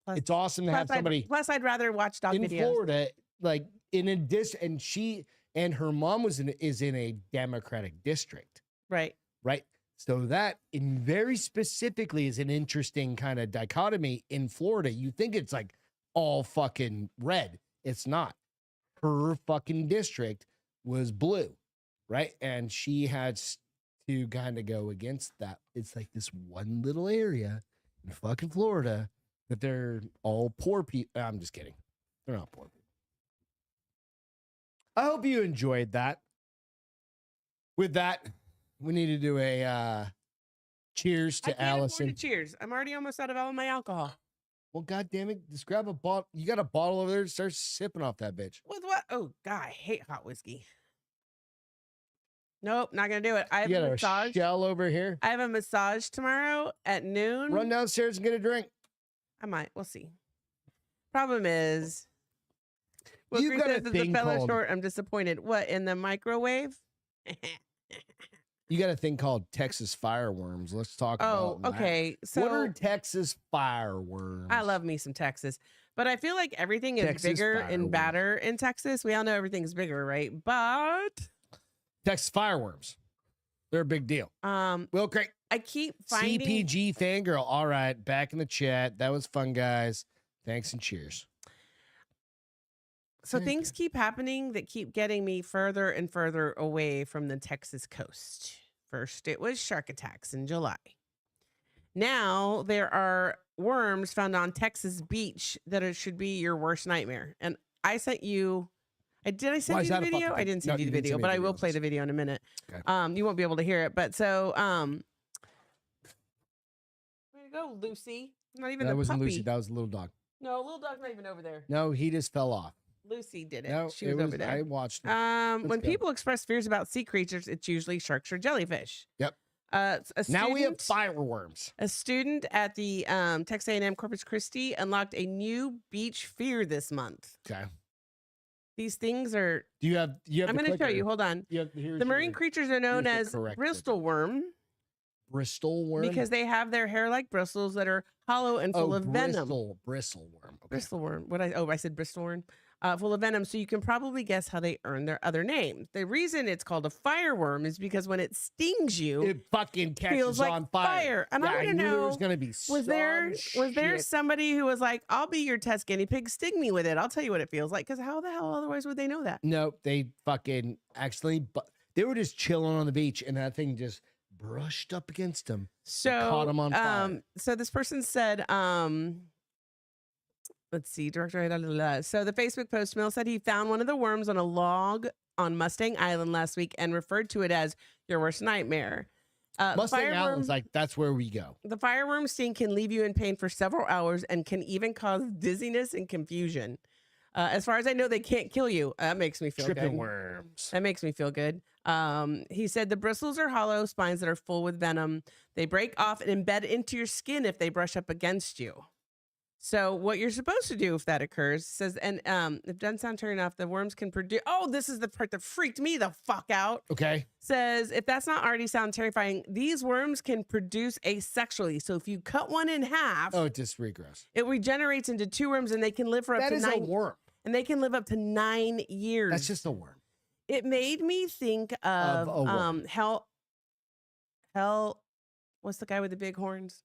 It's awesome to have somebody Plus, I'd rather watch dog in videos. Florida, like in a and she and her mom is in a Democratic district, Right. right? So that in very specifically is an interesting kind of dichotomy in Florida. You think it's like all fucking red. It's not. Her fucking district was blue, right? And she had to kind of go against that. It's like this one little area in fucking Florida that they're all poor people. I'm just kidding. They're not poor people. I hope you enjoyed that. With that, we need to do a cheers I to can't afford Allison. to cheers. I'm already almost out of all my alcohol. Well, God damn it. Just grab a bottle. You got a bottle over there. Start sipping off that bitch. With what? Oh, God, I hate hot whiskey. Nope, not going to do it. I have You a got a massage. shell over here. I have a massage tomorrow at noon. Run downstairs and get a drink. I might. We'll see. Problem is, You Wilkins got a says it's thing fella called- short. I'm disappointed. What, in the microwave? You got a thing called Texas fireworms. Let's talk Oh, about that. okay. So what are Texas fireworms? I love me some Texas, but I feel like everything is Texas bigger fireworms. and badder in Texas. We all know everything's bigger, right? But Texas fireworms. They're a big deal. Will Craig, I keep finding CPG fangirl. All right, back in the chat. That was fun, guys. Thanks and cheers. so Okay. things keep happening that keep getting me further and further away from the Texas coast. First, it was shark attacks in July. Now there are worms found on Texas beach that should be your worst nightmare. And I sent you. Did I Why send is you that the a video? fucking I thing? didn't No, send you you the didn't video, send me but the I will video. play the video in a minute. Okay. You won't be able to hear it, but so way to go, Lucy. Not even That the wasn't puppy. Lucy. That was a little dog. No, little dog's not even over there. No, he just fell off. Lucy did it. No, she it was over there. I watched it. When Let's go. people express fears about sea creatures, it's usually sharks or jellyfish. Yep. A Now we have student- fireworms. A student at the Texas A&M Corpus Christi unlocked a new beach fear this month. Okay. These things are. Do you have? I'm the going to show clicker? you. Hold on. You have, here's The marine your creatures are known here's as the correct Bristol worm Bristol worm. because they have their hair like bristles that are hollow and full of venom. Bristle worm. Okay. Bristol worm. I said Bristol worm. Full of venom. So you can probably guess how they earn their other name. The reason it's called a fireworm is because when it stings you, It fucking catches feels like on fire. And Yeah, I want to knew there know, was gonna be was there shit. somebody who was like, "I'll be your test guinea pig, sting me with it. I'll tell you what it feels like." Because how the hell otherwise would they know that? No, they fucking actually, they were just chilling on the beach, and that thing just brushed up against them. So caught 'em on fire. So this person said, let's see, director. Blah, blah, blah. So the Facebook post, Mill said he found one of the worms on a log on Mustang Island last week and referred to it as your worst nightmare. Mustang fireworm- Island's like, that's where we go. The fireworm sting can leave you in pain for several hours and can even cause dizziness and confusion. As far as I know, they can't kill you. That makes me feel Tripping good. worms. That makes me feel good. He said the bristles are hollow spines that are full with venom. They break off and embed into your skin if they brush up against you. So what you're supposed to do if that occurs says, and if doesn't sound turning off, the worms can produce. Oh, this is the part that freaked me the fuck out. Okay. Says if that's not already sound terrifying, these worms can produce asexually. So if you cut one in half, Oh, it just regrows. it regenerates into 2 worms, and they can live for up That to is 9. a worm. And they can live up to 9 years. That's just a worm. It made me think of a worm. Hell. What's the guy with the big horns?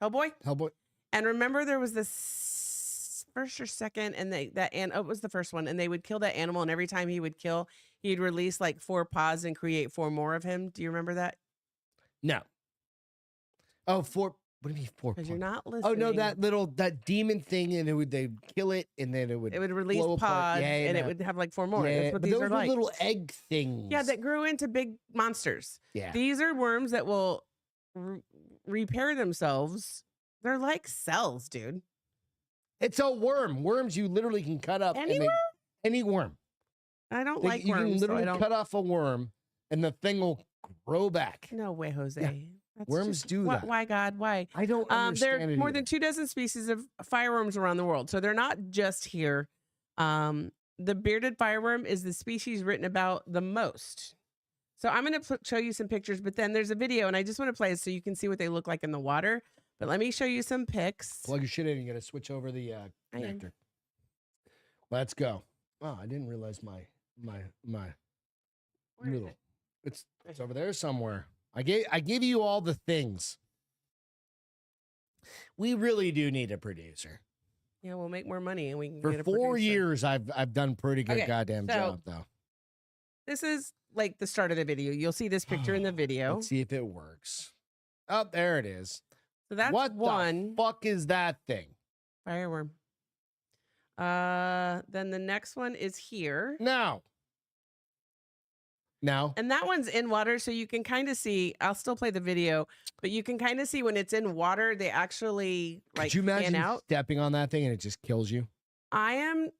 Hellboy. Hellboy. And remember, there was this first or second, and it was the first one, and they would kill that animal, and every time he would kill, he'd release like 4 paws and create 4 more of him. Do you remember that? No. Oh, 4. What do you mean 4? Because you're not listening. Oh no, that demon thing, and they'd kill it, and then it would release blow apart. pods, Yeah, and yeah. it would have like 4 more. Yeah, That's what but these those are were like. little egg things. Yeah, that grew into big monsters. Yeah. These are worms that will repair themselves. They're like cells, dude. It's a worm. Worms you literally can cut up. Any worm? Any worm. I don't Like, like you worms. can so literally I don't. cut off a worm, and the thing will grow back. No way, Jose. Yeah. That's Worms do why, that. Why, God? Why? I don't There understand are it more either. than 2 dozen species of fireworms around the world, so they're not just here. The bearded fireworm is the species written about the most. So I'm going to show you some pictures, but then there's a video, and I just want to play it so you can see what they look like in the water. But let me show you some pics. Plug your shit in. You got to switch over the I am. connector. Let's go. Oh, I didn't realize my Where is noodle. it? It's over there somewhere. I gave you all the things. We really do need a producer. Yeah, we'll make more money, and we can For get a 4 producer. years, I've done pretty good Okay, goddamn so- job though. This is like the start of the video. You'll see this picture in the video. Let's see if it works. Oh, there it is. So that's what one. the fuck is that thing? Fireworm. Then the next one is here. No. And that one's in water, so you can kind of see. I'll still play the video, but you can kind of see when it's in water, they actually like Could you imagine fan out. stepping on that thing and it just kills you? I'm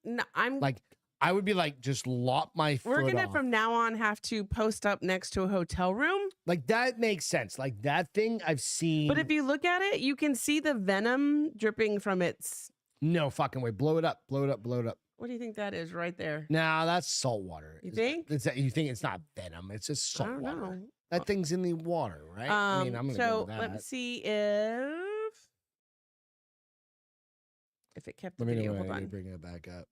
Like, I would be like, just lop my we're foot gonna off. from now on have to post up next to a hotel room. Like, that makes sense. Like, that thing I've seen. But if you look at it, you can see the venom dripping from its. No fucking way. Blow it up. Blow it up. Blow it up. What do you think that is right there? Nah, that's salt water. You think? You think it's not venom. It's just I salt don't water. know. That thing's in the water, right? I mean, I'm going to go So with that. let me see if it kept the Let me video. know when Hold I need on. to bring it back up.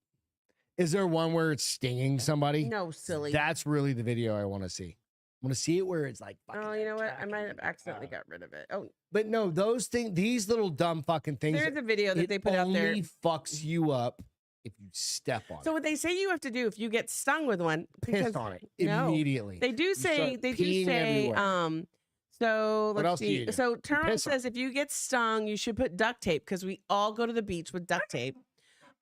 Is there one where it's stinging somebody? No, silly. That's really the video I want to see. I want to see it where it's like. Oh, fucking you know what? I attacking might you. have accidentally got rid of it. Oh, But no, those things, these little dumb fucking things. there's a video that it they put out there. only fucks you up if you step on So it. what they say you have to do if you get stung with one, Piss because on it no, immediately. they do say start they do peeing say everywhere. so What let's else do you see. do? So You Turn piss on says if you get stung, you should put duct tape because we all go to the beach with duct tape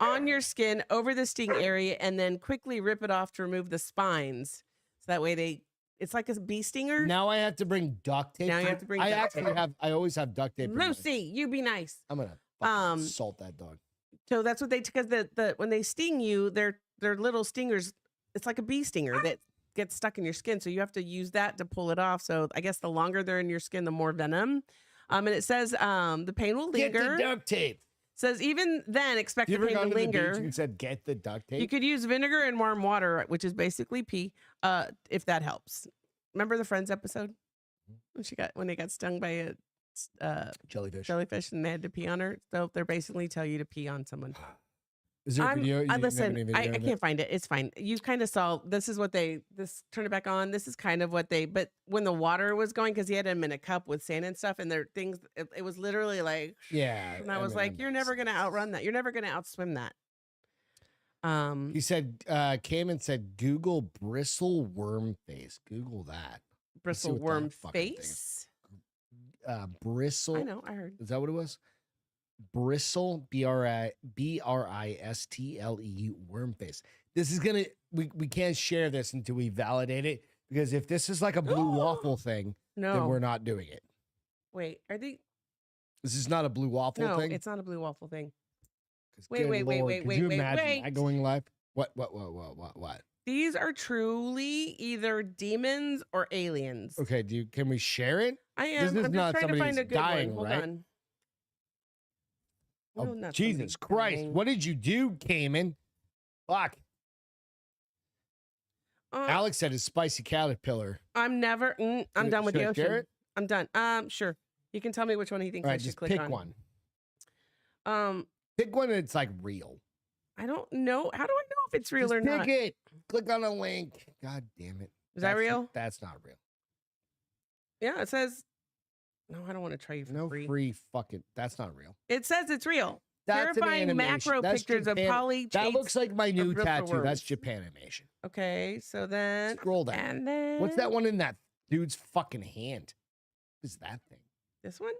on your skin over the sting area and then quickly rip it off to remove the spines. So that way it's like a bee stinger. Now I have to bring duct tape. Now you have to bring I duct actually tape. have. I always have duct tape. in my- Lucy, you be nice. I'm gonna fucking Um, salt that dog. So that's what they because the when they sting you, they're little stingers. It's like a bee stinger that gets stuck in your skin. So you have to use that to pull it off. So I guess the longer they're in your skin, the more venom. And it says the pain will Get linger. the duct tape. Says even then expect You the ever pain gone to to the beach linger. and said, "Get the duct tape"? You could use vinegar and warm water, which is basically pee, if that helps. Remember the Friends episode when they got stung by a Jellyfish. jellyfish and they had to pee on her? So they're basically tell you to pee on someone. Is there a video? You have Listen, any video I of it? can't find it. It's fine. You kind of saw this is what turn it back on. This is kind of what but when the water was going, because he had them in a cup with sand and stuff, and there things, it was literally like, Yeah. and I was mean, like, that you're makes never going to sense. outrun that. You're never going to outswim that. He said, came and said, Google bristle worm face. Google that. Bristle what that worm fucking thing is. face. Bristle. I know, I heard. Is that what it was? Bristle, BRISTLE, worm face. This is gonna. We can't share this until we validate it, because if this is like a blue waffle thing, then No, we're not doing it. wait, are they? This is not a blue waffle No, thing. it's not a blue waffle thing. 'Cause wait, good wait, wait, Lord, wait, could wait, you wait, imagine wait. that going live? What? These are truly either demons or aliens. Okay, can we share it? I am. This is I'm not just trying to somebody find a that's good dying, one. Hold right? on. Oh, No, not Jesus somebody Christ. dying. What did you do, Cayman? Fuck. Alex said his spicy caterpillar. I'm never. I'm done with Should the I ocean. share it? I'm done. Sure. You can tell me which one he thinks All I right, should just click pick on. one. Pick one that's like real. I don't know. How do I know if it's real Just or not? pick it. Click on a link. God damn it. Is that real? That's not real. Yeah, it says. No, I don't want to try you for No free. free fucking. That's not real. It says it's real. That's an Verifying animation. macro That's pictures of Japan- poly. That shapes looks like my new of real tattoo. That's words. Japanimation. Okay, so then Scroll down. and then What's that one in that dude's fucking hand? What is that thing? This one?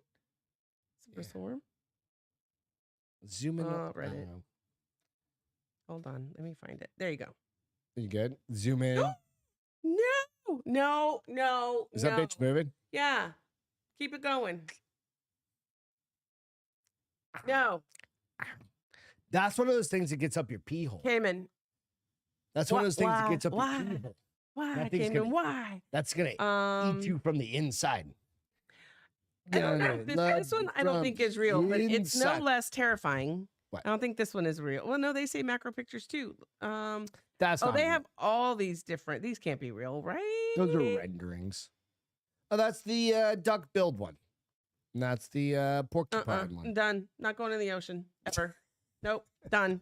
It's a Yeah. bristle worm. Zoom in. Oh, I Reddit. don't know. Hold on, let me find it. There you go. Are you good? Zoom in. No. Is that bitch moving? Yeah. Keep it going. No. That's one of those things that gets up your pee hole. Cayman. That's one of those things that gets up Why? your pee hole. Why? That thing's Cayman, gonna- why? That's gonna eat you from the inside. I don't know. This one I don't think is real, but it's no less terrifying. What? I don't think this one is real. Well, no, they say macro pictures too. That's Oh, not they real. have all these different. These can't be real, right? Those are renderings. Oh, that's the duck billed one. And that's the porcupine one. Done. Not going in the ocean ever. Nope. Done.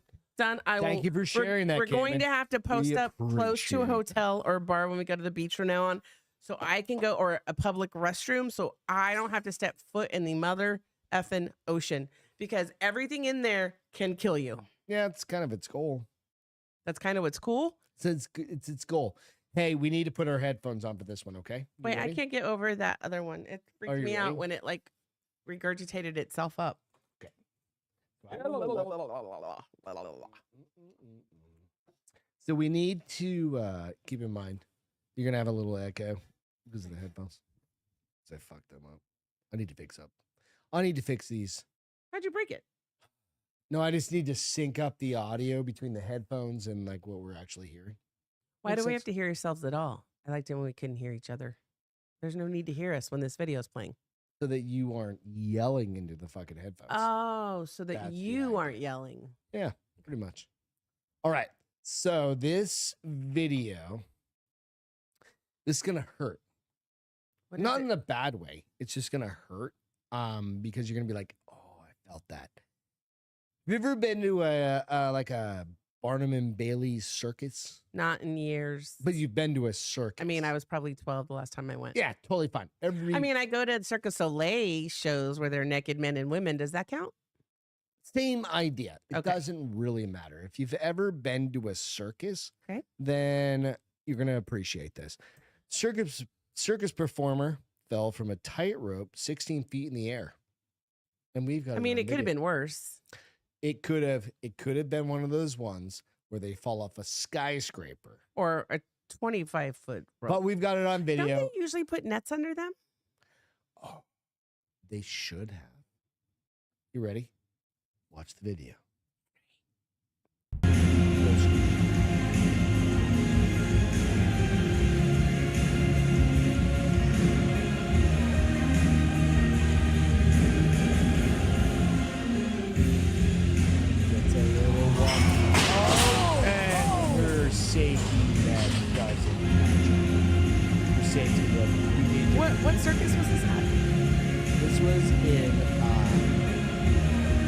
I will. Thank you for sharing that. We're going to Cayman. have to post We up close to a appreciate hotel or a bar when we go to the beach from now on, so I can go, or a public restroom, so I don't have to step foot in the mother effing ocean, because everything in there can kill you. Yeah, it's kind of its goal. That's kind of what's cool. It's its goal. Hey, we need to put our headphones on for this one, okay? You Wait, I ready? can't get over that other one. It freaked you me ready? out when it like regurgitated itself up. So we need to keep in mind you're gonna have a little echo because of the headphones. So I fucked them up. I need to fix these. How'd you break it? No, I just need to sync up the audio between the headphones and like what we're actually hearing. Why Makes do we have sense. to hear ourselves at all? I liked it when we couldn't hear each other. There's no need to hear us when this video is playing. So that you aren't yelling into the fucking headphones. Oh, so that That's the you idea. aren't yelling. Yeah, pretty much. All right. So this video, this is gonna hurt. What is Not it? in a bad way. It's just gonna hurt. Because you're gonna be like, oh, I felt that. Have you ever been to a Barnum and Bailey's circus? Not in years. But you've been to a circus. I mean, I was probably 12 the last time I went. Yeah, totally fine. I mean, I go to Cirque du Soleil shows where they're naked men and women. Does that count? Same idea. It Okay. doesn't really matter. If you've ever been to a circus, Okay. then you're gonna appreciate this. Circus performer fell from a tightrope 16 feet in the air. And we've got I mean, it could have been worse. It could have been one of those ones where they fall off a skyscraper. Or a 25-foot rope. But we've got it on Don't video. they usually put nets under them? Oh, they should have. You ready? Watch the video. Gets a little walk. And her safety net doesn't match. Her safety net. We need to What circus was this at? This was in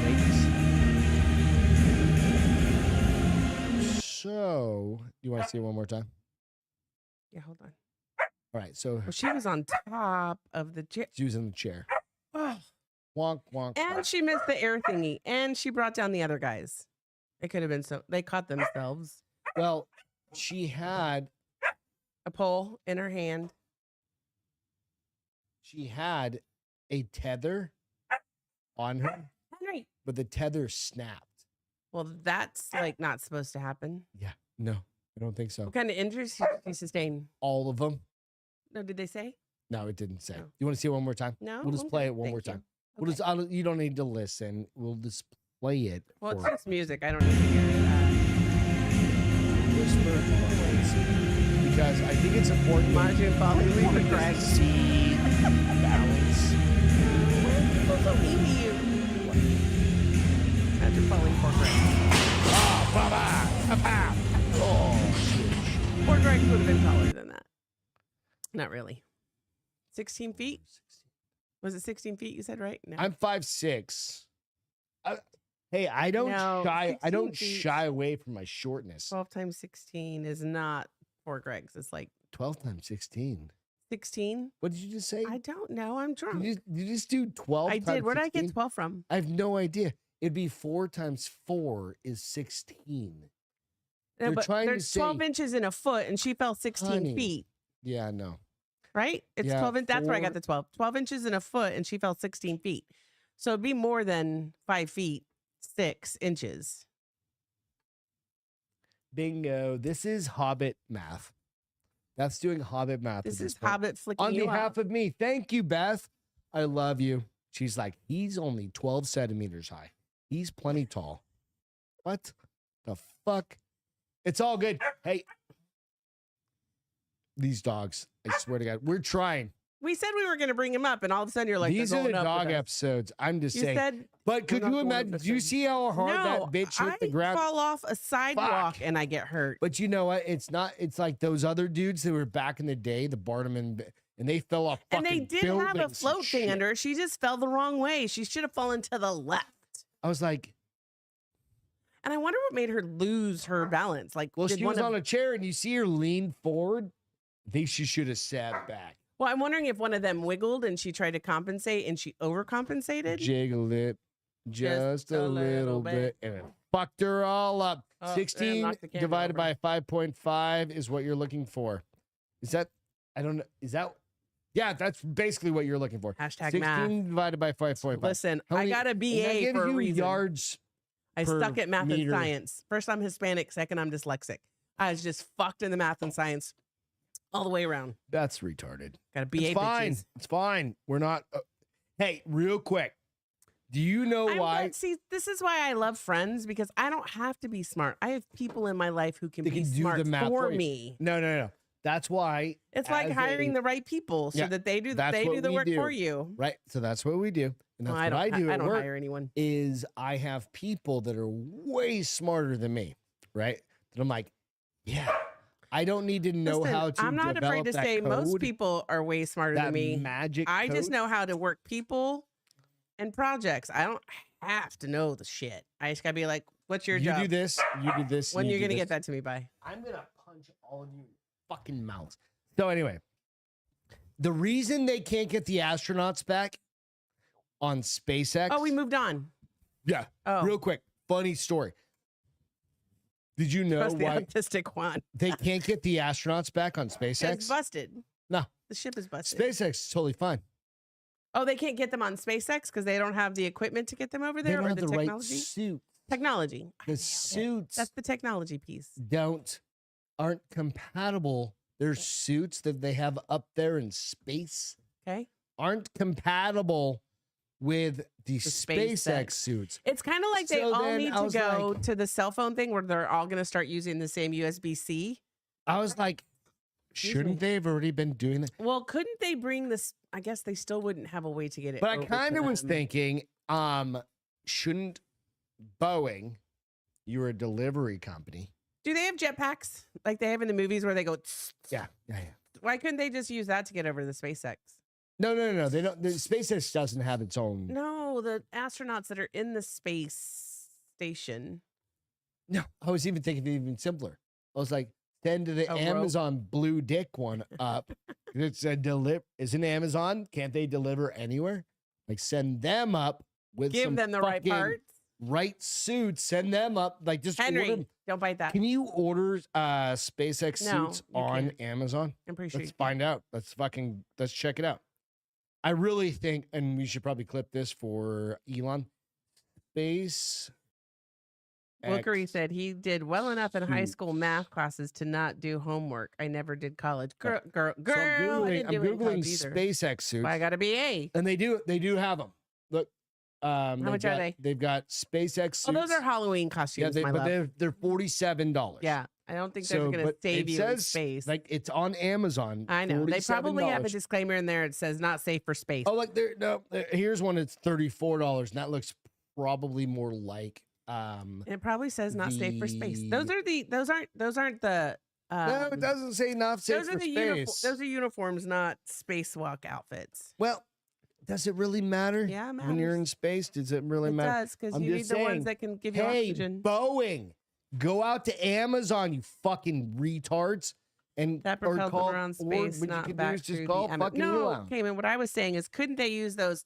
Vegas. So, you want to see it one more time? Yeah, hold on. All right. So Well, she was on top of the chair. she was in the chair. Oh. Wonk, wonk. And wonk. she missed the air thingy. And she brought down the other guys. It could have been so. They caught themselves. Well, she had A pole in her hand. a tether on her, Henry. but the tether snapped. Well, that's like not supposed to happen. Yeah. No, I don't think so. What kind of injuries did she sustain? All of them. No, did they say? No, it didn't say. No. You want to see it one more time? No. We'll just Okay, play it one thank more you. time. We'll Okay. just, you don't need to listen. We'll just play it. Well, it's for just music. I don't need to hear that. whisper points, because I think it's important Margin falling, we would to Greg. see balance. Why are people so mean to you? imagine falling for Greg. Oh, Poor Greg would have been taller than that. Not really. 16 feet? Was it 16 feet you said, right? No. I'm 5'6". Hey, I don't No, shy. I 16 don't feet. shy away from my shortness. 12 times 16 is not poor Greg's. It's like 12 times 16. 16. What did you just say? I don't know. I'm drunk. Did you just do 12? I did. Where did I get 16? 12 from? I have no idea. It'd be 4 times 4 is 16. No, They're but trying to there's 12 say- inches in a foot, and she fell 16 Honey. feet. Yeah, no. Right? It's Yeah, 12. That's where I got 4 the 12. 12 inches in a foot, and she fell 16 feet. So it'd be more than 5 feet, 6 inches. Bingo. This is Hobbit math. That's doing Hobbit math. This at is point. Hobbit flicking On you behalf off. of me, thank you, Beth. I love you. She's like, he's only 12 centimeters high. He's plenty tall. What the fuck? It's all good. Hey, these dogs, I swear to God, we're trying. We said we were going to bring him up, and all of a sudden you're like, These they're are the going up with dog us. episodes. I'm just You saying. said, But could not you going imagine? with Do you them. see how hard no, that bitch hit the I ground? fall off a sidewalk Fuck. and I get hurt. But you know what? It's not. It's like those other dudes that were back in the day, the Barnum and they fell off. And they fucking did have a buildings and float thing shit. under her. She just fell the wrong way. She should have fallen to the left. I was like, And I wonder what made her lose her balance. Like, well, did she one was of- on a chair, and you see her lean forward. I think she should have sat back, well, I'm wondering if one of them wiggled and she tried to compensate and she overcompensated. jiggle it just a little bit, and it fucked her all up. Oh, and 16 knocked the camera divided over. by 5.5 is what you're looking for. Is that? I don't know. Is that? Yeah, that's basically what you're looking for. Hashtag 16 math. divided by 5.5. Listen, How I many- got a and that BA gives for a you reason. yards. I per stuck at math meter. and science. First, I'm Hispanic. Second, I'm dyslexic. I was just fucked in the math and science all the way around. That's retarded. Got a BA. It's fine. bitches. It's fine. We're not. Hey, real quick. Do you know I'm why? glad- see, this is why I love friends, because I don't have to be smart. I have people in my life who can They be can do smart the math for for you. me. No. That's why. It's like as hiring a- the right people so Yeah, that they do that's what the we work do. for you. Right. So that's what we do. And that's Well, what I do I at don't work. hire anyone. Is I have people that are way smarter than me. Right. That I'm like, yeah. I don't need to know Listen, how to. I'm not afraid develop to that say most code, people are way smarter that than me. magic. I just code. know how to work people and projects. I don't have to know the shit. I just gotta be like, what's your You job? do this. You do this. When you you're do gonna this. get that to me by? I'm gonna punch all of you in your fucking mouths. So anyway, the reason they can't get the astronauts back on SpaceX. Oh, we moved on. Yeah. Oh, Real quick, funny story. Did you know trust the why autistic one. they can't get the astronauts back on It's SpaceX? busted. No. The ship is busted. SpaceX is totally fine. Oh, they can't get them on SpaceX because they don't have the equipment to get them over They there, don't or have the the right technology. suit. Technology. I The nailed it. suits That's the technology piece. aren't compatible. Their suits that they have up there in space Okay. aren't compatible with the SpaceX. SpaceX suits. It's kind of like they So all then need I to was go like- to the cell phone thing where they're all going to start using the same USB-C. I was like, Excuse shouldn't me. they have already been doing that? Well, couldn't they bring this? I guess they still wouldn't have a way to get it. But I over kind to of was them. thinking, shouldn't Boeing, you're a delivery company. Do they have jetpacks like they have in the movies where they go? Yeah. Why couldn't they just use that to get over to the SpaceX? No. They don't. The SpaceX doesn't have its own. No, the astronauts that are in the space station. No, I was even thinking even simpler. I was like, send to the A rope. Amazon Blue Dick one up. It's a Isn't Amazon? Can't they deliver anywhere? Like send them up with Give some them the right fucking parts. right suits. Send them up. Like just order Henry, 'em. don't bite that. Can you order SpaceX No, suits you on can't. Amazon? I'm pretty sure. Let's find out. Let's check it out. I really think, and we should probably clip this for Elon. Space. Wookery said he did well enough in high suits. school math classes to not do homework. I never did college. Girl, So I I'm didn't do it in Googling college either. SpaceX suits. Why I got a BA. And they do have them. Look, how much are they? They've got SpaceX suits. Oh, those are Halloween yeah, costumes, my but love. they're $47. Yeah, I don't think they're going to but save it you in says, space. Like it's on Amazon. I know. They probably have a $47. disclaimer in there. It says not safe for space. Oh, like here's one. It's $34, and that looks probably more like It probably says not safe for space. Those the- are the those aren't the no, it doesn't say not safe those for are the space. those are uniforms, not spacewalk outfits. Well, does it really matter? Yeah, it When you're matters. in space, does it really It matter? does, because I'm you need just the saying, ones that can give you Hey, oxygen. Boeing, go out to Amazon, you fucking retards, and That or propelled call, them around or space, what you not could do back is just through call the fucking No, Elon. Cayman, what I was saying is, couldn't they use those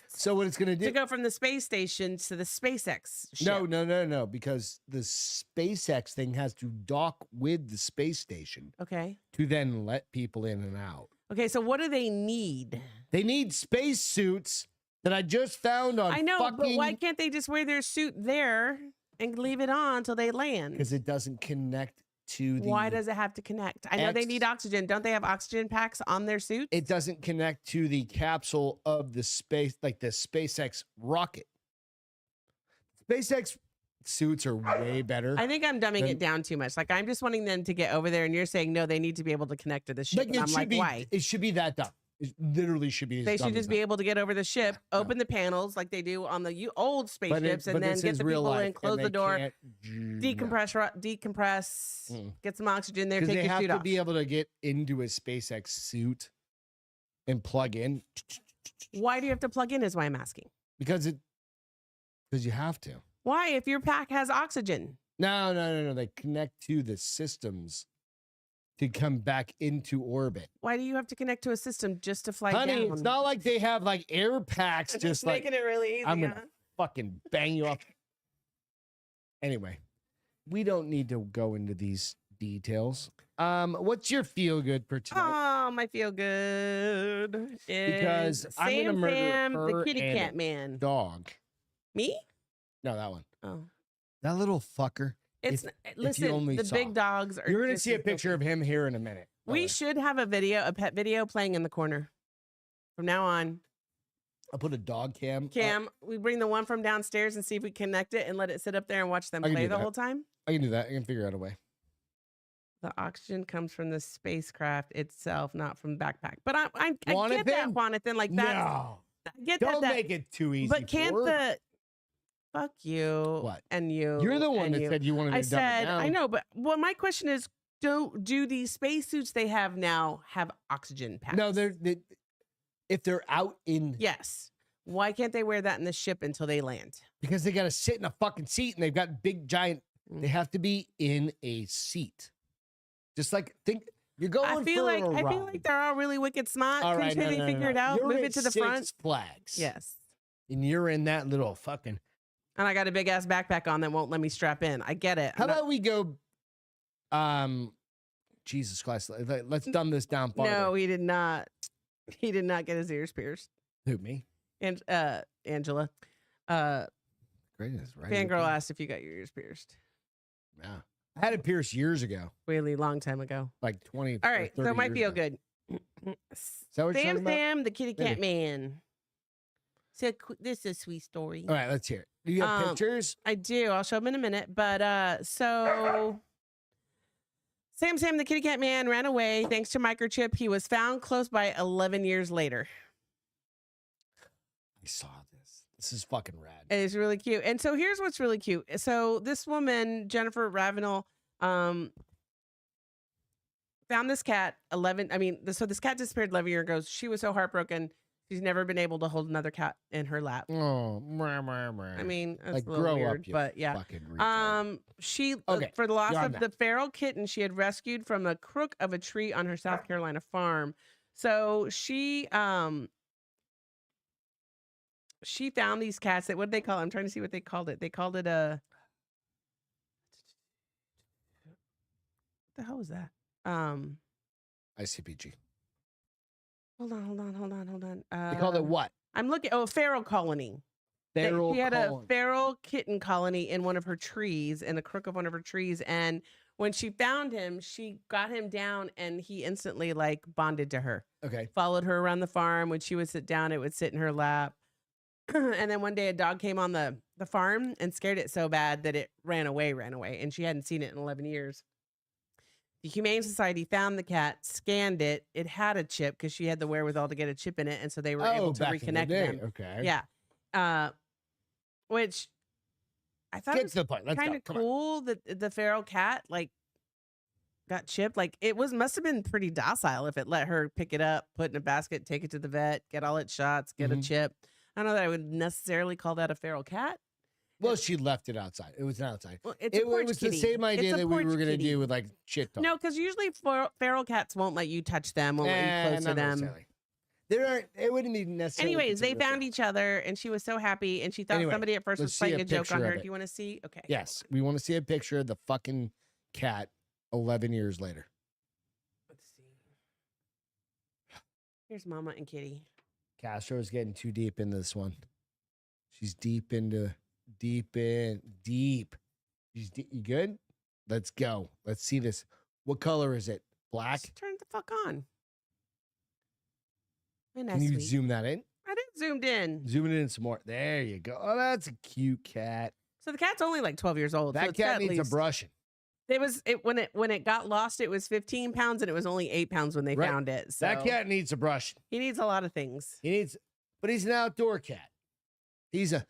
So what it's gonna to do? go from the space station to the SpaceX ship? No, because the SpaceX thing has to dock with the space station Okay. to then let people in and out. Okay, so what do they need? They need space suits that I just found on. I know, but why fucking can't they just wear their suit there and leave it on until they land? because it doesn't connect to the. Why does it have to connect? I know they need oxygen. Don't they have oxygen packs on their suits? it doesn't connect to the capsule of the space, like the SpaceX rocket. SpaceX suits are way better. I think I'm dumbing then- it down too much. Like, I'm just wanting them to get over there, and you're saying no, they need to be able to connect to the ship. And I'm like, be, why? It should be that dumb. It literally should be. as They dumb should as just be that. able to get over the ship, open the panels like they do on the old spaceships, and but then this get is the real people life, in, and close they the door, can't- decompress, Mm. get some oxygen there, Because take they your have suit to off. be able to get into a SpaceX suit and plug in Why do you have to plug in? Is why I'm asking. because you have to. Why, if your pack has oxygen? No. They connect to the systems to come back into orbit. Why do you have to connect to a system just to fly Honey, down? it's not like they have like air packs just like making it really easy. I'm gonna huh? fucking bang you off. Anyway, we don't need to go into these details. What's your feel good for tonight? Oh, my feel good. Because is I'm gonna murder Sam, the her kitty and cat man. Dog. Me? No, that one. Oh, That little fucker. it's listen. only The saw. big dogs are. You're gonna just see a as picture guilty. of him here in a minute. We should have a pet video playing in the corner. From now on, I'll put a dog cam. Cam, we bring the one from downstairs and see if we connect it and let it sit up there and watch them I can play do the that. whole time. I can do that. I can figure out a way. The oxygen comes from the spacecraft itself, not from the backpack. But I get that, Jonathan? Jonathan. Like that. No, I get don't that. make it too easy. But can't for her. the fuck you? What? And you? You're the one and that you. said you wanted to I dumb it said down. I know, but well, my question is, do these spacesuits they have now have oxygen packs? No, if they're out in Yes. Why can't they wear that in the ship until they land? because they got to sit in a fucking seat and they've got big giant. They have to be in a seat. Just like you're going. I feel for a like ride. they're all really wicked smart. All Couldn't right, you no, they no, figure no. it out? You're Move at it to the Six front. Flags. Yes. And you're in that little fucking. And I got a big ass backpack on that won't let me strap in. I get it. How about we go? Jesus Christ! Let's dumb this down farther. No, he did not. He did not get his ears pierced. Who, me? And Angela, Greatness, right? fangirl asked if you got your ears pierced. Yeah, I had it pierced years ago, Really long time ago. like 20. All or right, 30 so it might years feel ago. good. Is that what you're talking about? Sam, the kitty cat Maybe. man. So this is a sweet story. All right, let's hear it. Do you have pictures? I do. I'll show them in a minute. But so Sam the kitty cat man ran away thanks to microchip. He was found close by 11 years later. I saw this. This is fucking rad. It is really cute. And so here's what's really cute. So this woman, Jennifer Ravenel, found this cat so this cat disappeared 11 years ago. She was so heartbroken. She's never been able to hold another cat in her lap. Oh, I mean, that's like a little grow weird, up, you but yeah. fucking retard. She Okay, for the loss you're on of that. the feral kitten she had rescued from a crook of a tree on her South Carolina farm. So she found these cats that what did they call it? I'm trying to see what they called it. They called it a what the hell was that? ICPG. Hold on. They called it what? I'm looking. Oh, feral colony. Feral She had colony. a feral kitten colony in one of her trees, in the crook of one of her trees. And when she found him, she got him down and he instantly like bonded to her. Okay. Followed her around the farm. When she would sit down, it would sit in her lap. And then one day a dog came on the farm and scared it so bad that it ran away. And she hadn't seen it in 11 years. The Humane Society found the cat, scanned it. It had a chip because she had the wherewithal to get a chip in it. And so they were able to back in the reconnect day. them. Okay. Yeah. Which I thought Get it was to the point. Let's kind go. of Come on. cool that the feral cat like got chipped. Like it must have been pretty docile if it let her pick it up, put it in a basket, take it to the vet, get all its shots, get a Mhm. chip. I don't know that I would necessarily call that a feral cat. Well, she left it outside. It was not outside. Well, it's It a porch was kitty. the same idea It's a that we were porch going to kitty. do with like shit dog. No, because usually feral cats won't let you touch them, won't let you close to not them. necessarily. There aren't. It wouldn't be necessarily. Anyways, they considered a found feral. each other, and she was so happy, and she thought Anyway, somebody at first let's was see playing a a joke on picture her. of Do it. you want to see? Okay. Yes, we want to see a picture of the fucking cat 11 years later. Let's see. Here's Mama and Kitty. Castro's getting too deep into this one. She's deep. You good? Let's go. Let's see this. What color is it? Black? Just turn the fuck on. Isn't that Can you sweet? zoom that in? I did zoomed in. Zoom it in some more. There you go. Oh, that's a cute cat. So the cat's only like 12 years old. so That it's cat at needs a least- brushing. When it got lost, it was 15 pounds and it was only 8 pounds when they Right. found it. So That cat needs a brushing. he needs a lot of things. But he's an outdoor cat. He's a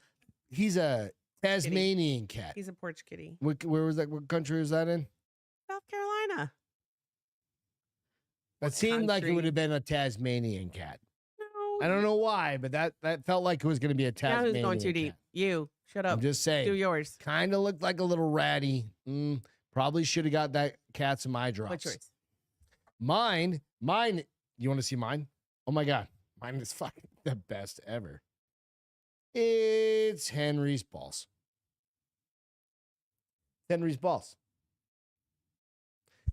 Tasmanian cat. He's a porch kitty. Where was that? What country was that in? South Carolina. That What seemed like it country? would have been a Tasmanian cat. No. I don't know why, but that felt like it was going to be a Now Tasmanian who's going too cat. deep? You. Shut up. I'm just Do saying. yours. Kind of looked like a little ratty. Probably should have got that cat some eye drops. What's yours? Mine. You want to see mine? Oh my God. Mine is fucking the best ever. It's Henry's balls. Henry's balls.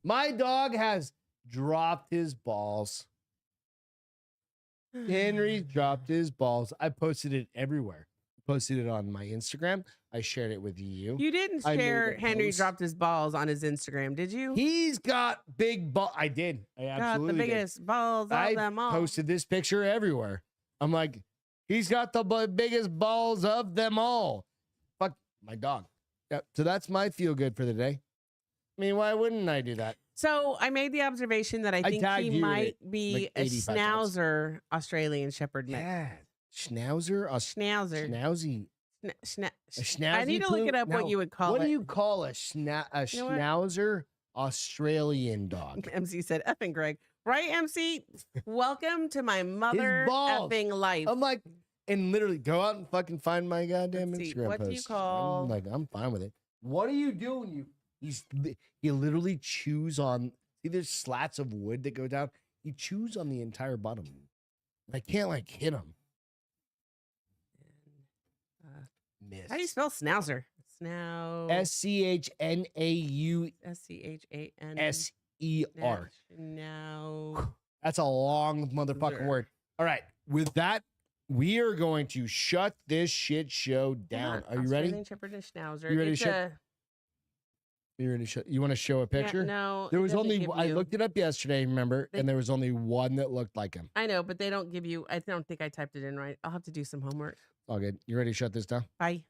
My dog has dropped his balls. Henry dropped his balls. I posted it everywhere. Posted it on my Instagram. I shared it with you. You didn't I made share a Henry post. dropped his balls on his Instagram, did you? He's got big balls. I did. I Got absolutely the did. biggest balls of I them all. posted this picture everywhere. I'm like, he's got the biggest balls of them all. Fuck my dog. Yep. So that's my feel good for the day. I mean, why wouldn't I do that? So I made the observation that I think tagged he you in might it, be like, a 85 times. schnauzer Australian Shepherd mix. Yeah. Schnauzer? Schnauzer. Schnauzzy. A schnauzy I need to look poop? it up what No. you would call What it. do you call a You know what? schnauzer Australian dog? MC said, effing Greg. Right, MC? Welcome to my mother balls. effing life. I'm like, and literally go out and fucking find my goddamn Let's see, Instagram what do you post. call- I'm like, I'm fine with it. What are you doing? He literally chews on. See, there's slats of wood that go down. He chews on the entire bottom. I can't like hit him. Miss. How do you spell schnauzer? Snow. SCHNAUSER. SCHAN. No. That's a long motherfucking Sure. word. All right. With that, we are going to shut this shit show down. Are you ready? Australian Shepherd and Schnauzer. You ready to It's shut- You ready to show? You want to show a picture? no. There it was doesn't only give I you- looked it up yesterday, remember, They- and there was only one that looked like him. I know, but they don't give you. I don't think I typed it in right. I'll have to do some homework. All good. You ready to shut this down? Bye.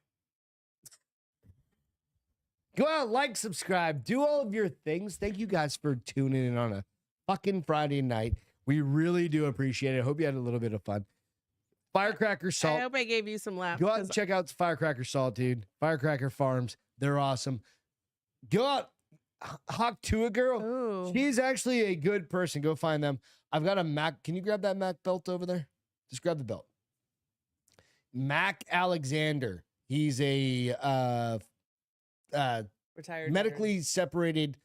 Go out, like, subscribe, do all of your things. Thank you guys for tuning in on a fucking Friday night. We really do appreciate it. I hope you had a little bit of fun. Firecracker I Salt. hope I gave you some laughs. Go out and 'cause check out Firecracker Salt, dude. Firecracker Farms. They're awesome. Go out. Hawk to a girl. Ooh. She's actually a good person. Go find them. I've got a Mac. Can you grab that Mac belt over there? Just grab the belt. Mac Alexander. He's a Retired medically separated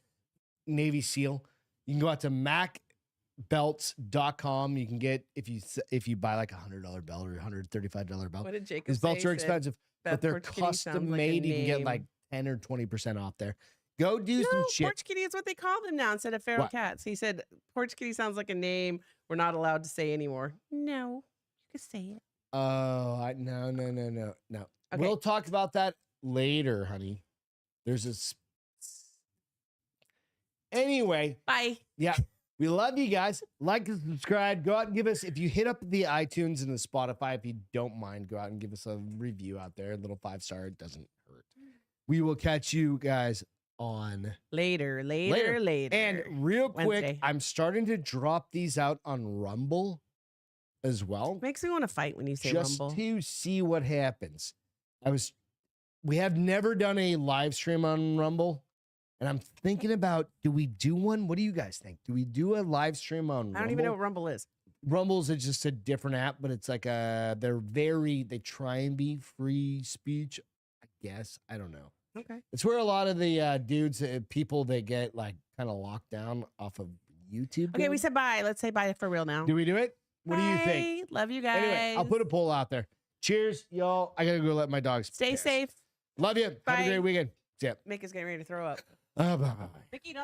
Navy SEAL. You can go out to macbelts.com. You can get if you buy like $100 belt or $135 veteran. belt. What did Jacob His belts say? are He said, expensive, "Beth, but they're Porch Kitty sounds custom like a made. You can get name." like 10 or 20% off there. Go do some No, shit. Porch Kitty is what they call them now instead of feral What? cats. He said Porch Kitty sounds like a name we're not allowed to say anymore. No, you can say it. Oh, no. Okay. We'll talk about that later, honey. There's a. Anyway, Bye. yeah, we love you guys. Like and subscribe. Go out and give us, if you hit up the iTunes and the Spotify, if you don't mind, go out and give us a review out there. A little 5-star. It doesn't hurt. We will catch you guys on. Later. And real quick, Wednesday. I'm starting to drop these out on Rumble as well. Makes me want to fight when you say just Rumble. to see what happens. I was we have never done a live stream on Rumble. And I'm thinking about, do we do one? What do you guys think? Do we do a live stream on Rumble? I don't even know what Rumble is. Rumble's is just a different app, but it's like they try and be free speech, I guess. I don't know. Okay. It's where a lot of the dudes, people that get like kind of locked down off of YouTube. Okay, go. we said bye. Let's say bye for real now. Do we do it? What do you think? Love you guys. Anyway, I'll put a poll out there. Cheers, y'all. I gotta go let my dogs. Stay piss. safe. Love you. Have Bye. a great weekend. See ya. Mick is getting ready to throw up. Bye bye bye. Mickey, not